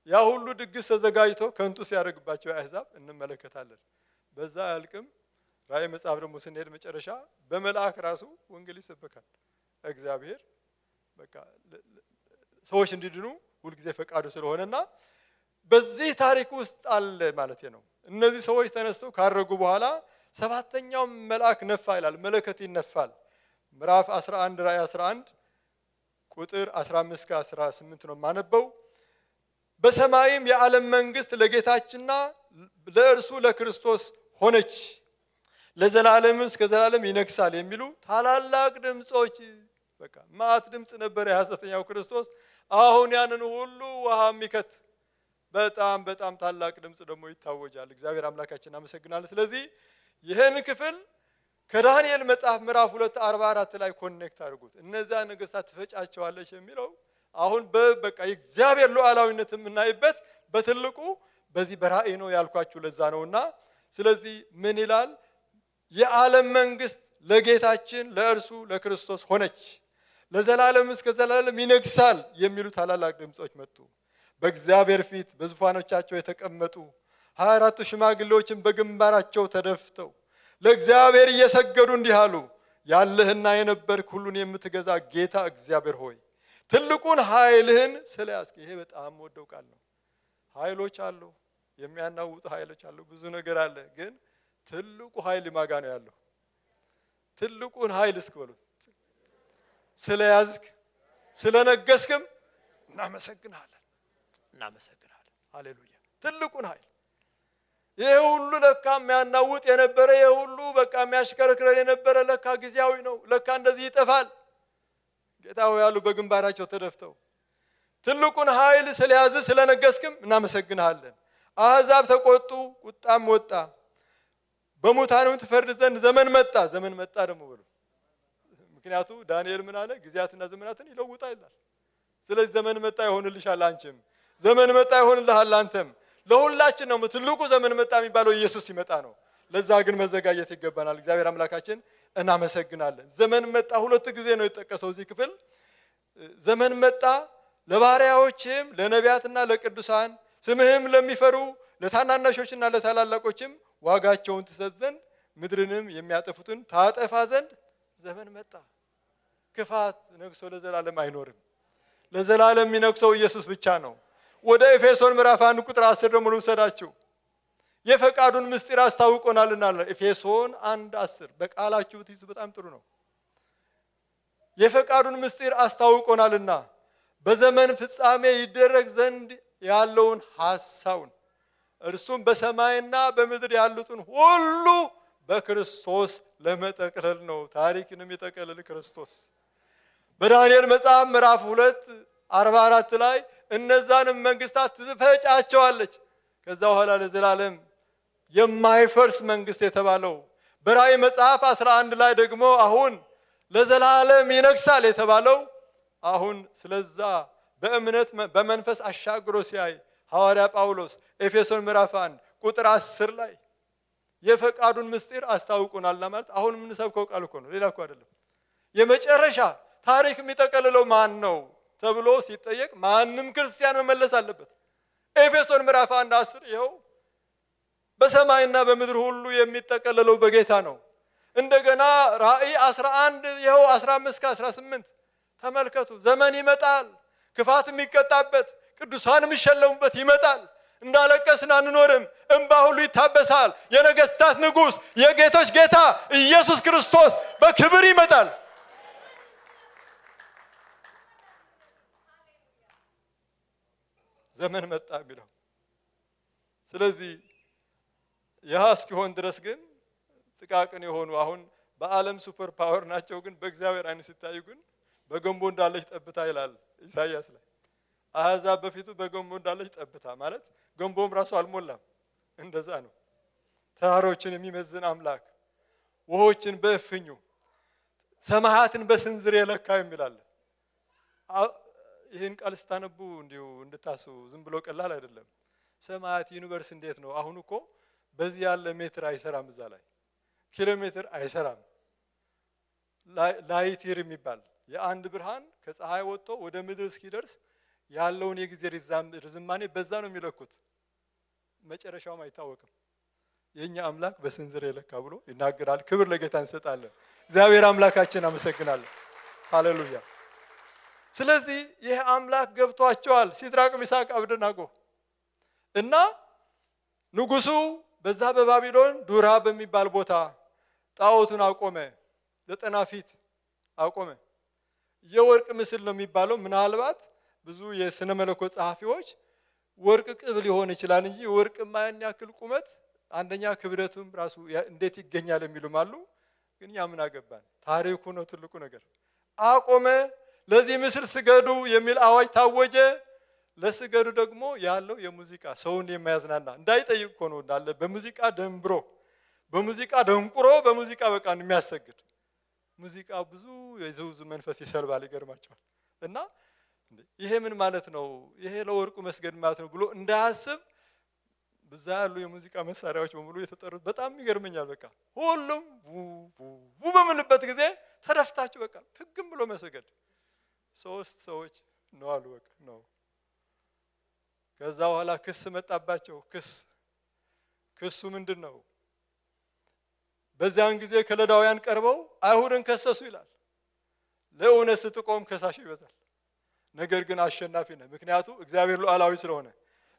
ያ ሁሉ ድግስ ተዘጋጅቶ ከንቱ ሲያደርግባቸው አሕዛብ እንመለከታለን። በዛ ያልቅም። ራእይ መጽሐፍ ደግሞ ስንሄድ መጨረሻ በመልአክ ራሱ ወንጌል ይሰበካል። እግዚአብሔር በቃ ሰዎች እንዲድኑ ሁልጊዜ ፈቃዱ ስለሆነና በዚህ ታሪክ ውስጥ አለ ማለት ነው። እነዚህ ሰዎች ተነስተው ካረጉ በኋላ ሰባተኛው መልአክ ነፋ ይላል። መለከት ይነፋል። ምዕራፍ 11 ራእይ 11 ቁጥር 15 እስከ 18 ነው ማነበው። በሰማይም የዓለም መንግስት ለጌታችንና ለእርሱ ለክርስቶስ ሆነች፣ ለዘላለም እስከ ዘላለም ይነግሳል የሚሉ ታላላቅ ድምጾች። በቃ ማት ድምጽ ነበር የሐሰተኛው ክርስቶስ። አሁን ያንን ሁሉ ውሃ የሚከት በጣም በጣም ታላቅ ድምጽ ደግሞ ይታወጃል። እግዚአብሔር አምላካችን እናመሰግናለን። ስለዚህ ይህን ክፍል ከዳንኤል መጽሐፍ ምዕራፍ 2:44 ላይ ኮኔክት አድርጉት። እነዛ ነገስታት ትፈጫቸዋለች የሚለው አሁን በቃ የእግዚአብሔር ሉዓላዊነት የምናይበት በትልቁ በዚህ በራእይ ነው ያልኳችሁ ለዛ ነውና። ስለዚህ ምን ይላል? የዓለም መንግስት ለጌታችን ለእርሱ ለክርስቶስ ሆነች፣ ለዘላለም እስከ ዘላለም ይነግሳል የሚሉ ታላላቅ ድምጾች መጡ። በእግዚአብሔር ፊት በዙፋኖቻቸው የተቀመጡ 24ቱ ሽማግሌዎችን በግንባራቸው ተደፍተው ለእግዚአብሔር እየሰገዱ እንዲህ አሉ። ያለህና የነበርክ ሁሉን የምትገዛ ጌታ እግዚአብሔር ሆይ ትልቁን ኃይልህን ስለያዝክ። ይሄ በጣም ወደው ቃል ነው። ኃይሎች አሉ፣ የሚያናውጡ ኃይሎች አሉ፣ ብዙ ነገር አለ። ግን ትልቁ ኃይል ማጋ ነው ያለው። ትልቁን ኃይል እስከበሉት ስለያዝክ ስለነገስክም እናመሰግናለን፣ እናመሰግናለን። ሃሌሉያ። ትልቁን ኃይል ይሄ ሁሉ ለካ የሚያናውጥ የነበረ ይሄ ሁሉ በቃ የሚያሽከረክረን የነበረ ለካ ጊዜያዊ ነው፣ ለካ እንደዚህ ይጠፋል። ጌታው ያሉ በግንባራቸው ተደፍተው ትልቁን ኃይል ስለያዝ ስለነገስክም እናመሰግናለን። አሕዛብ ተቆጡ፣ ቁጣም ወጣ። በሙታንም ትፈርድ ዘንድ ዘመን መጣ። ዘመን መጣ ደግሞ ብሎ ምክንያቱ ዳንኤል ምን አለ? ጊዜያትና ዘመናትን ይለውጣል ይላል። ስለዚህ ዘመን መጣ ይሆንልሻል፣ አንቺም ዘመን መጣ ይሆንልሃል አንተም። ለሁላችን ነው ትልቁ ዘመን መጣ የሚባለው ኢየሱስ ሲመጣ ነው። ለዛ ግን መዘጋጀት ይገባናል። እግዚአብሔር አምላካችን እናመሰግናለን። ዘመን መጣ ሁለት ጊዜ ነው የተጠቀሰው እዚህ ክፍል። ዘመን መጣ ለባሪያዎችም ለነቢያትና ለቅዱሳን ስምህም ለሚፈሩ ለታናናሾችና ለታላላቆችም ዋጋቸውን ትሰጥ ዘንድ ምድርንም የሚያጠፉትን ታጠፋ ዘንድ ዘመን መጣ። ክፋት ነግሶ ለዘላለም አይኖርም። ለዘላለም የሚነግሰው ኢየሱስ ብቻ ነው። ወደ ኤፌሶን ምዕራፍ 1 ቁጥር 10 ደግሞ ልውሰዳችሁ። የፈቃዱን ምስጢር አስታውቆናልና ኤፌሶን 1:10 በቃላችሁ ብትይዙ በጣም ጥሩ ነው። የፈቃዱን ምስጢር አስታውቆናልና በዘመን ፍጻሜ ይደረግ ዘንድ ያለውን ሐሳቡን እርሱም በሰማይና በምድር ያሉትን ሁሉ በክርስቶስ ለመጠቅለል ነው። ታሪክንም የጠቀለለ ክርስቶስ። በዳንኤል መጽሐፍ ምዕራፍ 2:44 ላይ እነዛንም መንግስታት ትፈጫቸዋለች። ከዛ በኋላ ለዘላለም የማይፈርስ መንግስት የተባለው በራእይ መጽሐፍ 11 ላይ ደግሞ አሁን ለዘላለም ይነግሳል የተባለው አሁን ስለዛ በእምነት በመንፈስ አሻግሮ ሲያይ ሐዋርያ ጳውሎስ ኤፌሶን ምዕራፍ 1 ቁጥር 10 ላይ የፈቃዱን ምስጢር አስታውቆናልና ማለት አሁን የምንሰብከው ቃል እኮ ነው፣ ሌላ እኮ አይደለም። የመጨረሻ ታሪክ የሚጠቀልለው ማን ነው ተብሎ ሲጠየቅ ማንም ክርስቲያን መመለስ አለበት። ኤፌሶን ምዕራፍ 1:10 ይኸው በሰማይና በምድር ሁሉ የሚጠቀለለው በጌታ ነው። እንደገና ራእይ 11 ይኸው 15-18 ተመልከቱ። ዘመን ይመጣል፣ ክፋት የሚቀጣበት፣ ቅዱሳን የሚሸለሙበት ይመጣል። እንዳለቀስን አንኖርም። እንባ ሁሉ ይታበሳል። የነገስታት ንጉስ የጌቶች ጌታ ኢየሱስ ክርስቶስ በክብር ይመጣል። ዘመን መጣ የሚለው። ስለዚህ ያ እስኪሆን ድረስ ግን ጥቃቅን የሆኑ አሁን በዓለም ሱፐር ፓወር ናቸው፣ ግን በእግዚአብሔር አይን ሲታዩ ግን በገንቦ እንዳለች ጠብታ ይላል ኢሳይያስ ላይ። አሕዛብ በፊቱ በገንቦ እንዳለች ጠብታ ማለት ገንቦም ራሱ አልሞላም። እንደዛ ነው። ተራሮችን የሚመዝን አምላክ፣ ውሆችን በእፍኙ ሰማያትን በስንዝር የለካ የሚላል። ይህን ቃል ስታነቡ እንዲሁ እንድታስቡ፣ ዝም ብሎ ቀላል አይደለም። ሰማያት ዩኒቨርስ እንዴት ነው? አሁን እኮ በዚህ ያለ ሜትር አይሰራም፣ እዛ ላይ ኪሎ ሜትር አይሰራም። ላይት ይር የሚባል የአንድ ብርሃን ከፀሐይ ወጥቶ ወደ ምድር እስኪደርስ ያለውን የጊዜ ርዝማኔ በዛ ነው የሚለኩት። መጨረሻውም አይታወቅም። የኛ አምላክ በስንዝር የለካ ብሎ ይናገራል። ክብር ለጌታ እንሰጣለን። እግዚአብሔር አምላካችን አመሰግናለሁ። ሃሌሉያ። ስለዚህ ይህ አምላክ ገብቷቸዋል ሲድራቅ ሚሳቅ አብደናጎ እና ንጉሱ በዛ በባቢሎን ዱራ በሚባል ቦታ ጣዖቱን አቆመ። 90 ፊት አቆመ። የወርቅ ምስል ነው የሚባለው። ምናልባት ብዙ የስነ መለኮት ጸሐፊዎች ወርቅ ቅብ ሊሆን ይችላል እንጂ ወርቅ ማያን ያክል ቁመት አንደኛ ክብደቱም ራሱ እንዴት ይገኛል የሚሉም አሉ። ግን ያ ምን አገባን? ታሪኩ ነው ትልቁ ነገር። አቆመ። ለዚህ ምስል ስገዱ የሚል አዋጅ ታወጀ። ለስገዱ ደግሞ ያለው የሙዚቃ ሰውን የሚያዝናና እንዳይጠይቅ እኮ ነው እንዳለ በሙዚቃ ደንብሮ በሙዚቃ ደንቁሮ በሙዚቃ በቃ የሚያሰግድ ሙዚቃ ብዙ የዘውዙ መንፈስ ይሰልባል። ይገርማቸዋል። እና ይሄ ምን ማለት ነው? ይሄ ለወርቁ መስገድ ማለት ነው ብሎ እንዳያስብ በዛ ያሉ የሙዚቃ መሳሪያዎች በሙሉ የተጠሩት በጣም ይገርመኛል። በቃ ሁሉም በምልበት ጊዜ ተደፍታችሁ በቃ ፍግም ብሎ መስገድ። 3 ሰዎች ነው አሉ በቃ ነው። ከዛ በኋላ ክስ መጣባቸው። ክሱ ምንድን ነው? በዚያን ጊዜ ከለዳውያን ቀርበው አይሁድን ከሰሱ ይላል። ለእውነት ስትቆም ከሳሽ ይበዛል። ነገር ግን አሸናፊ ነህ። ምክንያቱ እግዚአብሔር ሉዓላዊ ስለሆነ፣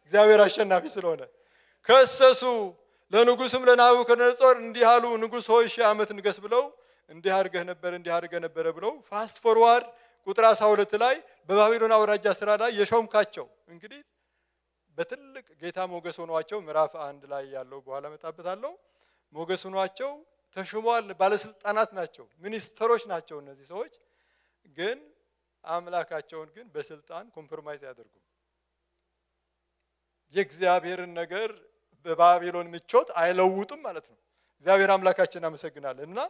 እግዚአብሔር አሸናፊ ስለሆነ ከሰሱ። ለንጉስም ለናቡከደነጾር እንዲህ አሉ፣ ንጉስ ሆይ 1000 ዓመት ንገስ ብለው እንዲህ አድርገህ ነበር ብለው ፋስት ፎርዋርድ ቁጥር 12 ላይ በባቢሎን አውራጃ ስራ ላይ የሾምካቸው እንግዲህ በትልቅ ጌታ ሞገስ ሆኗቸው ምዕራፍ 1 ላይ ያለው በኋላ መጣበታለሁ። ሞገስ ሆኗቸው ተሾመዋል። ባለስልጣናት ናቸው፣ ሚኒስትሮች ናቸው። እነዚህ ሰዎች ግን አምላካቸውን ግን በስልጣን ኮምፕሮማይዝ ያደርጉ። የእግዚአብሔርን ነገር በባቢሎን ምቾት አይለውጡም ማለት ነው። እግዚአብሔር አምላካችን አመሰግናለን። እና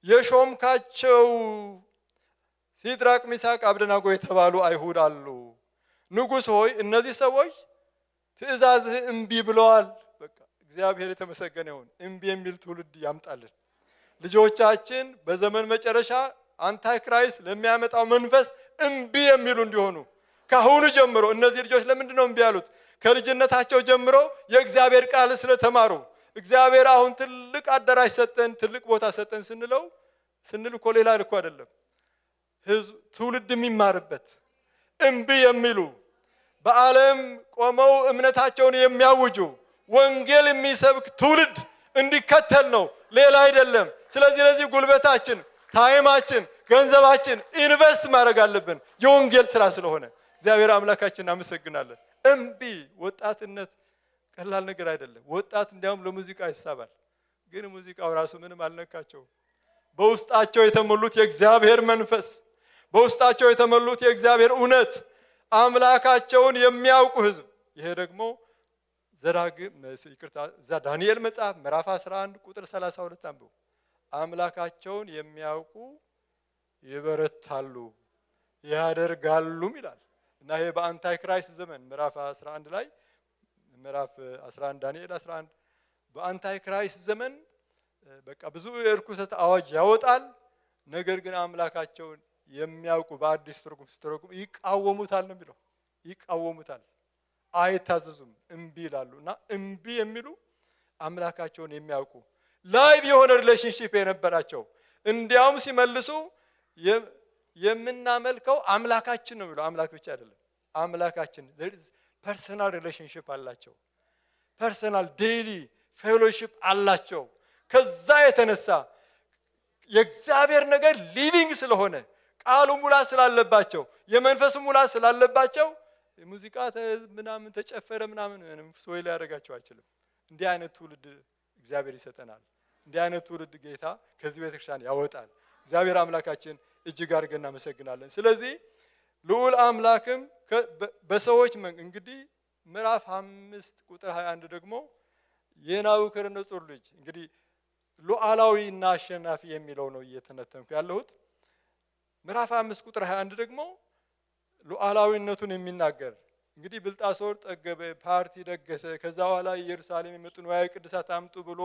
የሾምካቸው ሲድራቅ ሚሳቅ አብደናጎ የተባሉ አይሁድ አሉ። ንጉሥ ሆይ እነዚህ ሰዎች ትእዛዝህ እምቢ ብለዋል። በቃ እግዚአብሔር የተመሰገነ ይሁን። እምቢ የሚል ትውልድ ያምጣልን። ልጆቻችን በዘመን መጨረሻ አንታይ ክራይስት ለሚያመጣው መንፈስ እምቢ የሚሉ እንዲሆኑ ካሁኑ ጀምሮ። እነዚህ ልጆች ለምንድን ነው እምቢ ያሉት? ከልጅነታቸው ጀምሮ የእግዚአብሔር ቃል ስለተማሩ። እግዚአብሔር አሁን ትልቅ አዳራሽ ሰጠን፣ ትልቅ ቦታ ሰጠን ስንል እኮ ሌላ ልኮ አይደለም። ህዝብ ትውልድ የሚማርበት እምቢ የሚሉ በዓለም ቆመው እምነታቸውን የሚያውጁ ወንጌል የሚሰብክ ትውልድ እንዲከተል ነው፣ ሌላ አይደለም። ስለዚህ ለዚህ ጉልበታችን፣ ታይማችን፣ ገንዘባችን ኢንቨስት ማድረግ አለብን፣ የወንጌል ስራ ስለሆነ። እግዚአብሔር አምላካችን እናመሰግናለን። እምቢ ወጣትነት ቀላል ነገር አይደለም። ወጣት እንዲያውም ለሙዚቃ ይሳባል፣ ግን ሙዚቃው ራሱ ምንም አልነካቸውም። በውስጣቸው የተሞሉት የእግዚአብሔር መንፈስ፣ በውስጣቸው የተሞሉት የእግዚአብሔር እውነት፣ አምላካቸውን የሚያውቁ ህዝብ። ይሄ ደግሞ ዳንኤል መጽሐፍ ምዕራፍ 11 ቁጥር 32 አንብቡ። አምላካቸውን የሚያውቁ ይበረታሉ ያደርጋሉም ይላል። እና ይሄ በአንታይ ክራይስት ዘመን ምዕራፍ 11 ላይ ምዕራፍ 11 ዳንኤል 11 በአንታይ ክራይስት ዘመን በቃ ብዙ የርኩሰት አዋጅ ያወጣል። ነገር ግን አምላካቸውን የሚያውቁ በአዲስ ትርጉም ሲተረጉም ይቃወሙታል ነው የሚለው። ይቃወሙታል፣ አይታዘዙም፣ እምቢ ይላሉ። እና እምቢ የሚሉ አምላካቸውን የሚያውቁ ላይቭ የሆነ ሪሌሽንሺፕ የነበራቸው እንዲያውም ሲመልሱ የምናመልከው አምላካችን ነው የሚለው። አምላክ ብቻ አይደለም፣ አምላካችን ፐርሰናል ሪሌሽንሺፕ አላቸው። ፐርሰናል ዴይሊ ፌሎሺፕ አላቸው። ከዛ የተነሳ የእግዚአብሔር ነገር ሊቪንግ ስለሆነ ቃሉ ሙላት ስላለባቸው የመንፈሱ ሙላት ስላለባቸው ሙዚቃ ምናምን ተጨፈረ ምናምን ሰው ሊያደርጋቸው አይችልም። እንዲህ አይነት ትውልድ እግዚአብሔር ይሰጠናል። እንዲህ አይነት ትውልድ ጌታ ከዚህ ቤተክርስቲያን ያወጣል። እግዚአብሔር አምላካችን እጅግ አድርገን እናመሰግናለን። ስለዚህ ልዑል አምላክም በሰዎች እንግዲህ ምዕራፍ 5 ቁጥር 21 ደግሞ የናቡከደነፆር ልጅ እንግዲህ ሉዓላዊና አሸናፊ የሚለው ነው እየተነተንኩ ያለሁት። ምዕራፍ 5 ቁጥር 21 ደግሞ ሉዓላዊነቱን የሚናገር እንግዲህ ብልጣሶር ጠገበ፣ ፓርቲ ደገሰ። ከዛ በኋላ ኢየሩሳሌም የመጡ ንዋየ ቅድሳት አምጡ ብሎ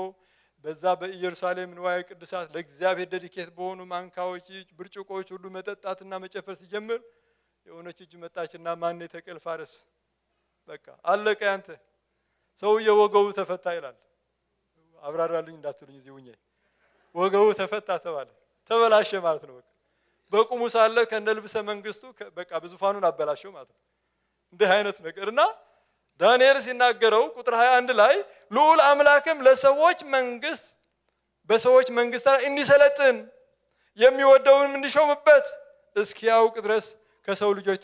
በዛ በኢየሩሳሌም ንዋየ ቅድሳት ለእግዚአብሔር ዴዲኬት በሆኑ ማንካዎች፣ ብርጭቆዎች ሁሉ መጠጣትና መጨፈር ሲጀምር የሆነች እጅ መጣችና ማን የተቀል ፋረስ በቃ አለቀ ያንተ ሰውዬ ወገቡ ተፈታ ይላል። አብራራልኝ እንዳትሉኝ እዚህ ሁኜ ወገቡ ተፈታ ተባለ። ተበላሸ ማለት ነው። በቃ በቁሙ ሳለ ከነልብሰ መንግስቱ በቃ በዙፋኑን አበላሸው ማለት ነው። እንዲህ አይነት ነገርና ዳንኤል ሲናገረው ቁጥር 21 ላይ ልዑል አምላክም ለሰዎች መንግስት በሰዎች መንግስት ላይ እንዲሰለጥን የሚወደውን እንዲሾምበት እስኪያውቅ ድረስ ከሰው ልጆች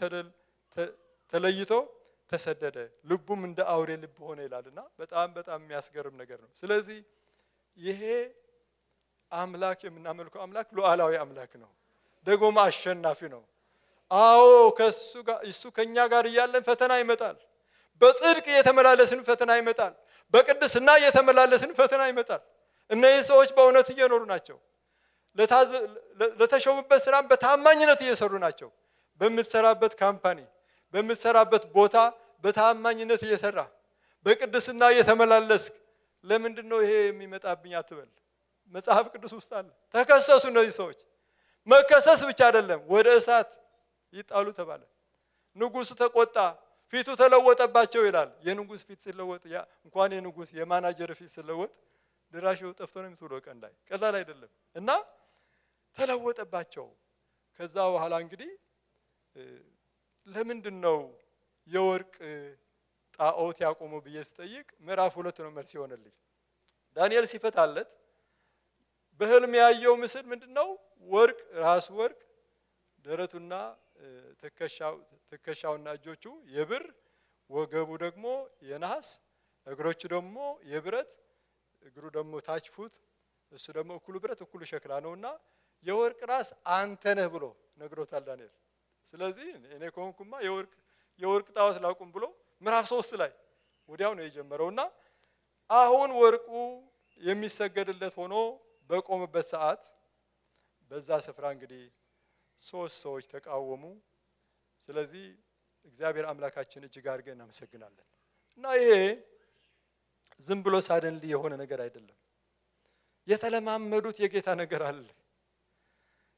ተለይቶ ተሰደደ፣ ልቡም እንደ አውሬ ልብ ሆነ ይላልና በጣም በጣም የሚያስገርም ነገር ነው። ስለዚህ ይሄ አምላክ የምናመልከው አምላክ ሉዓላዊ አምላክ ነው፣ ደግሞም አሸናፊ ነው። አዎ እሱ ከኛ ጋር እያለን ፈተና ይመጣል። በጽድቅ እየተመላለስን ፈተና ይመጣል። በቅድስና እየተመላለስን ፈተና ይመጣል። እነዚህ ሰዎች በእውነት እየኖሩ ናቸው። ለተሾሙበት ስራም በታማኝነት እየሰሩ ናቸው። በምትሰራበት ካምፓኒ በምትሰራበት ቦታ በታማኝነት እየሰራ በቅድስና እየተመላለስክ ለምንድን ነው ይሄ የሚመጣብኝ አትበል። መጽሐፍ ቅዱስ ውስጥ አለ። ተከሰሱ። እነዚህ ሰዎች መከሰስ ብቻ አይደለም ወደ እሳት ይጣሉ ተባለ። ንጉሱ ተቆጣ፣ ፊቱ ተለወጠባቸው ይላል። የንጉስ ፊት ሲለወጥ እንኳን የንጉስ የማናጀር ፊት ሲለወጥ ድራሽው ጠፍቶ ነው የምትውለው ቀን ላይ ቀላል አይደለም። እና ተለወጠባቸው። ከዛ በኋላ እንግዲህ ለምንድን ነው የወርቅ ጣዖት ያቆሙ ብዬ ስጠይቅ ምዕራፍ 2 ነው መልስ ይሆነልኝ። ዳንኤል ሲፈታለት በህልም ያየው ምስል ምንድነው? ወርቅ፣ ራስ ወርቅ፣ ደረቱና ትከሻውና እጆቹ የብር፣ ወገቡ ደግሞ የነሐስ፣ እግሮቹ ደግሞ የብረት፣ እግሩ ደግሞ ታች ፉት፣ እሱ ደግሞ እኩሉ ብረት እኩሉ ሸክላ ነውና የወርቅ ራስ አንተ ነህ ብሎ ነግሮታል ዳንኤል። ስለዚህ እኔ ኮንኩማ የወርቅ ጣዖት ላቁም ብሎ ምዕራፍ 3 ላይ ወዲያው ነው የጀመረውና አሁን ወርቁ የሚሰገድለት ሆኖ በቆመበት ሰዓት በዛ ስፍራ እንግዲህ 3 ሰዎች ተቃወሙ። ስለዚህ እግዚአብሔር አምላካችን እጅግ አድርገን እናመሰግናለን። እና ይሄ ዝም ብሎ ሳደንሊ የሆነ ነገር አይደለም። የተለማመዱት የጌታ ነገር አለ።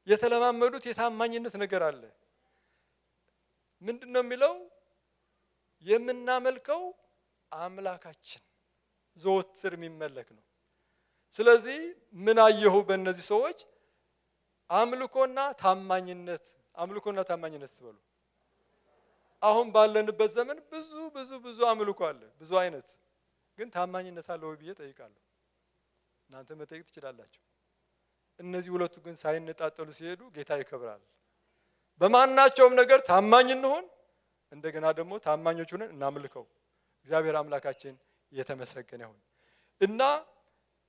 የተለማመዱት የታማኝነት ነገር አለ። ምንድነው የሚለው? የምናመልከው አምላካችን ዘወትር የሚመለክ ነው። ስለዚህ ምን አየሁ በእነዚህ ሰዎች? አምልኮና ታማኝነት ትበሉ። አሁን ባለንበት ዘመን ብዙ አምልኮ አለ፣ ብዙ አይነት። ግን ታማኝነት አለ ወይ ብዬ ጠይቃለሁ። እናንተ መጠየቅ ትችላላችሁ። እነዚህ ሁለቱ ግን ሳይነጣጠሉ ሲሄዱ ጌታ ይከብራል። በማናቸውም ነገር ታማኝ እንሆን፣ እንደገና ደግሞ ታማኞች ሆነን እናምልከው። እግዚአብሔር አምላካችን የተመሰገነ ይሁን። እና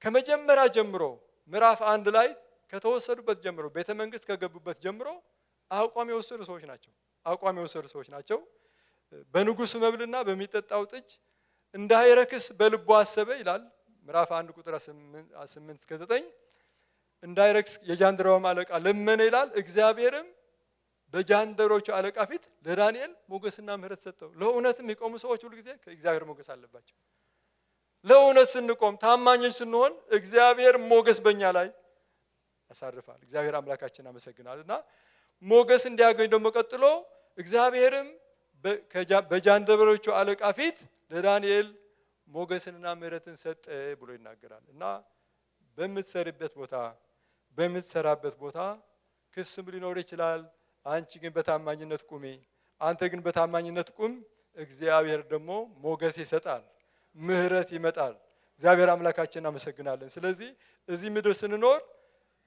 ከመጀመሪያ ጀምሮ ምዕራፍ 1 ላይ ከተወሰዱበት ጀምሮ ቤተ መንግስት ከገቡበት ጀምሮ አቋም የወሰዱ ሰዎች ናቸው። በንጉሱ መብልና በሚጠጣው ጥጅ እንዳይረክስ በልቡ አሰበ ይላል ምዕራፍ 1 ቁጥር 8 እስከ 9። እንዳይረክስ የጃንደረባው አለቃ ለመነ ይላል። እግዚአብሔርም በጃንደሮቹ አለቃ ፊት ለዳንኤል ሞገስና ምሕረት ሰጠው። ለእውነትም የቆሙ ሰዎች ሁሉ ጊዜ ከእግዚአብሔር ሞገስ አለባቸው። ለእውነት ስንቆም ታማኞች ስንሆን እግዚአብሔር ሞገስ በእኛ ላይ ያሳርፋል። እግዚአብሔር አምላካችን አመሰግናልና ሞገስ እንዲያገኝ ደግሞ ቀጥሎ እግዚአብሔርም በጃንደረቦቹ አለቃ ፊት ለዳንኤል ሞገስንና ምሕረትን ሰጠ ብሎ ይናገራል። እና በምትሰራበት ቦታ ክስም ሊኖር ይችላል። አንቺ ግን በታማኝነት ቁሚ፣ አንተ ግን በታማኝነት ቁም። እግዚአብሔር ደግሞ ሞገስ ይሰጣል። ምህረት ይመጣል። እግዚአብሔር አምላካችን እናመሰግናለን። ስለዚህ እዚህ ምድር ስንኖር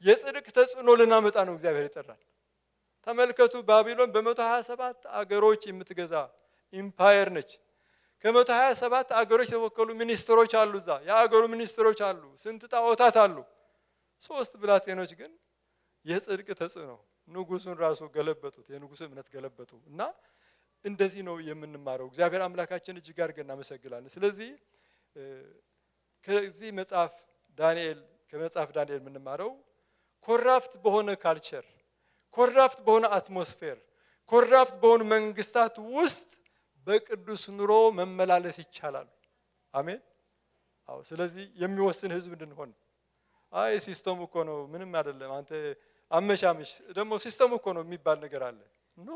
የጽድቅ ተጽዕኖ ልናመጣ ነው እግዚአብሔር ይጠራል። ተመልከቱ ባቢሎን በ127 አገሮች የምትገዛ ኢምፓየር ነች። ከ127 አገሮች የተወከሉ ሚኒስትሮች አሉ። እዛ የአገሩ ሚኒስትሮች አሉ። ስንት ጣዖታት አሉ። 3 ብላቴኖች ግን የጽድቅ ተጽዕኖ ንጉሱን ራሱ ገለበጡት። የንጉሱ እምነት ገለበጡ እና እንደዚህ ነው የምንማረው። እግዚአብሔር አምላካችን እጅግ አድርገን እናመሰግናለን። ስለዚህ ከዚህ ከመጽሐፍ ዳንኤል የምንማረው ኮራፕት በሆነ ካልቸር፣ ኮራፕት በሆነ አትሞስፌር፣ ኮራፕት በሆኑ መንግስታት ውስጥ በቅዱስ ኑሮ መመላለስ ይቻላል። አሜን። አዎ። ስለዚህ የሚወስን ህዝብ እንድንሆን አይ ሲስተሙ እኮ ነው ምንም አይደለም አንተ አመሻምሽ ደግሞ ሲስተሙ እኮ ነው የሚባል ነገር አለ። ኖ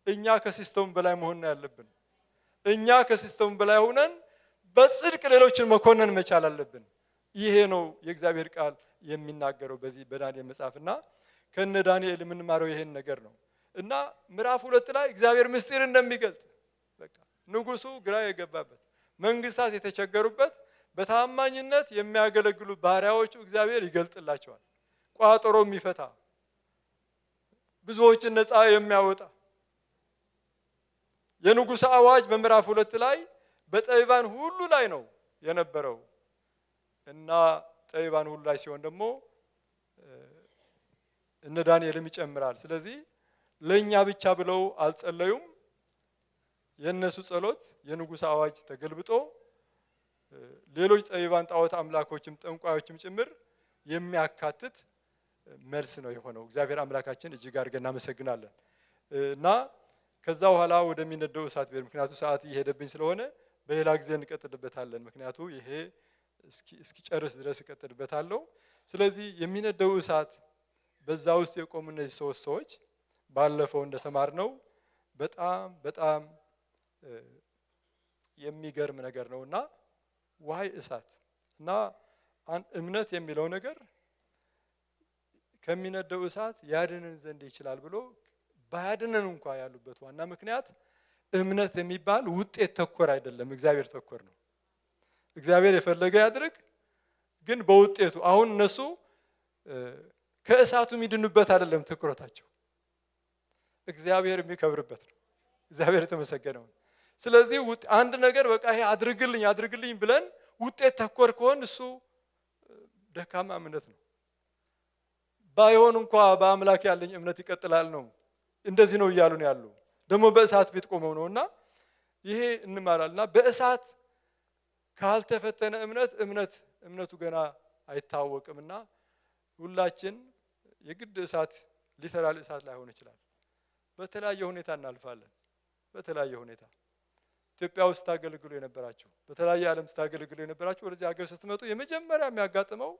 እኛ ከሲስተሙ በላይ መሆን ያለብን። እኛ ከሲስተሙ በላይ ሆነን በጽድቅ ሌሎችን መኮነን መቻል አለብን። ይሄ ነው የእግዚአብሔር ቃል የሚናገረው በዚህ በዳንኤል መጽሐፍና ከነ ዳንኤል የምንማረው ይሄን ነገር ነው። እና ምዕራፍ 2 ላይ እግዚአብሔር ምስጢር እንደሚገልጥ በቃ ንጉሱ ግራ የገባበት መንግስታት የተቸገሩበት በታማኝነት የሚያገለግሉ ባሪያዎቹ እግዚአብሔር ይገልጥላቸዋል። ቋጠሮ የሚፈታ ብዙዎችን ነፃ የሚያወጣ የንጉሥ አዋጅ በምዕራፍ 2 ላይ በጠቢባን ሁሉ ላይ ነው የነበረው እና ጠቢባን ሁሉ ላይ ሲሆን ደግሞ እነ ዳንኤልም ይጨምራል። ስለዚህ ለኛ ብቻ ብለው አልጸለዩም። የነሱ ጸሎት የንጉሥ አዋጅ ተገልብጦ ሌሎች ጠቢባን ጣዖት አምላኮችም ጠንቋዮችም ጭምር የሚያካትት መልስ ነው የሆነው። እግዚአብሔር አምላካችን እጅግ አድርገን እናመሰግናለን። እና ከዛ በኋላ ወደሚነደው እሳት ቤት ምክንያቱ ሰዓት እየሄደብኝ ስለሆነ በሌላ ጊዜ እንቀጥልበታለን። ምክንያቱ ይሄ እስኪጨርስ ድረስ እቀጥልበታለሁ። ስለዚህ የሚነደው እሳት በዛ ውስጥ የቆሙ እነዚህ 3 ሰዎች ባለፈው እንደተማርነው በጣም የሚገርም ነገር ነውና ዋይ እሳት እና እምነት የሚለው ነገር ከሚነደው እሳት ያድነን ዘንድ ይችላል ብሎ ባያድነን እንኳን ያሉበት ዋና ምክንያት እምነት የሚባል ውጤት ተኮር አይደለም፣ እግዚአብሔር ተኮር ነው። እግዚአብሔር የፈለገ ያድርግ፣ ግን በውጤቱ አሁን እነሱ ከእሳቱ የሚድኑበት አይደለም ትኩረታቸው፣ እግዚአብሔር የሚከብርበት ነው። እግዚአብሔር የተመሰገነው። ስለዚህ አንድ ነገር በቃ ይሄ አድርግልኝ ብለን ውጤት ተኮር ከሆነ እሱ ደካማ እምነት ነው። ባይሆን እንኳን በአምላክ ያለኝ እምነት ይቀጥላል ነው። እንደዚህ ነው እያሉ ነው ያሉ። ደግሞ በእሳት ቤት ቆመው ነውና ይሄ እንማራልና በእሳት ካልተፈተነ እምነቱ ገና አይታወቅምና ሁላችን የግድ እሳት ሊተራል እሳት ላይሆን ይችላል። በተለያየ ሁኔታ እናልፋለን። በተለያየ ሁኔታ ኢትዮጵያ ውስጥ ታገለግሉ የነበራችሁ፣ በተለያየ ዓለም ታገለግሉ የነበራችሁ ወደዚህ ሀገር ስትመጡ የመጀመሪያ የሚያጋጥመው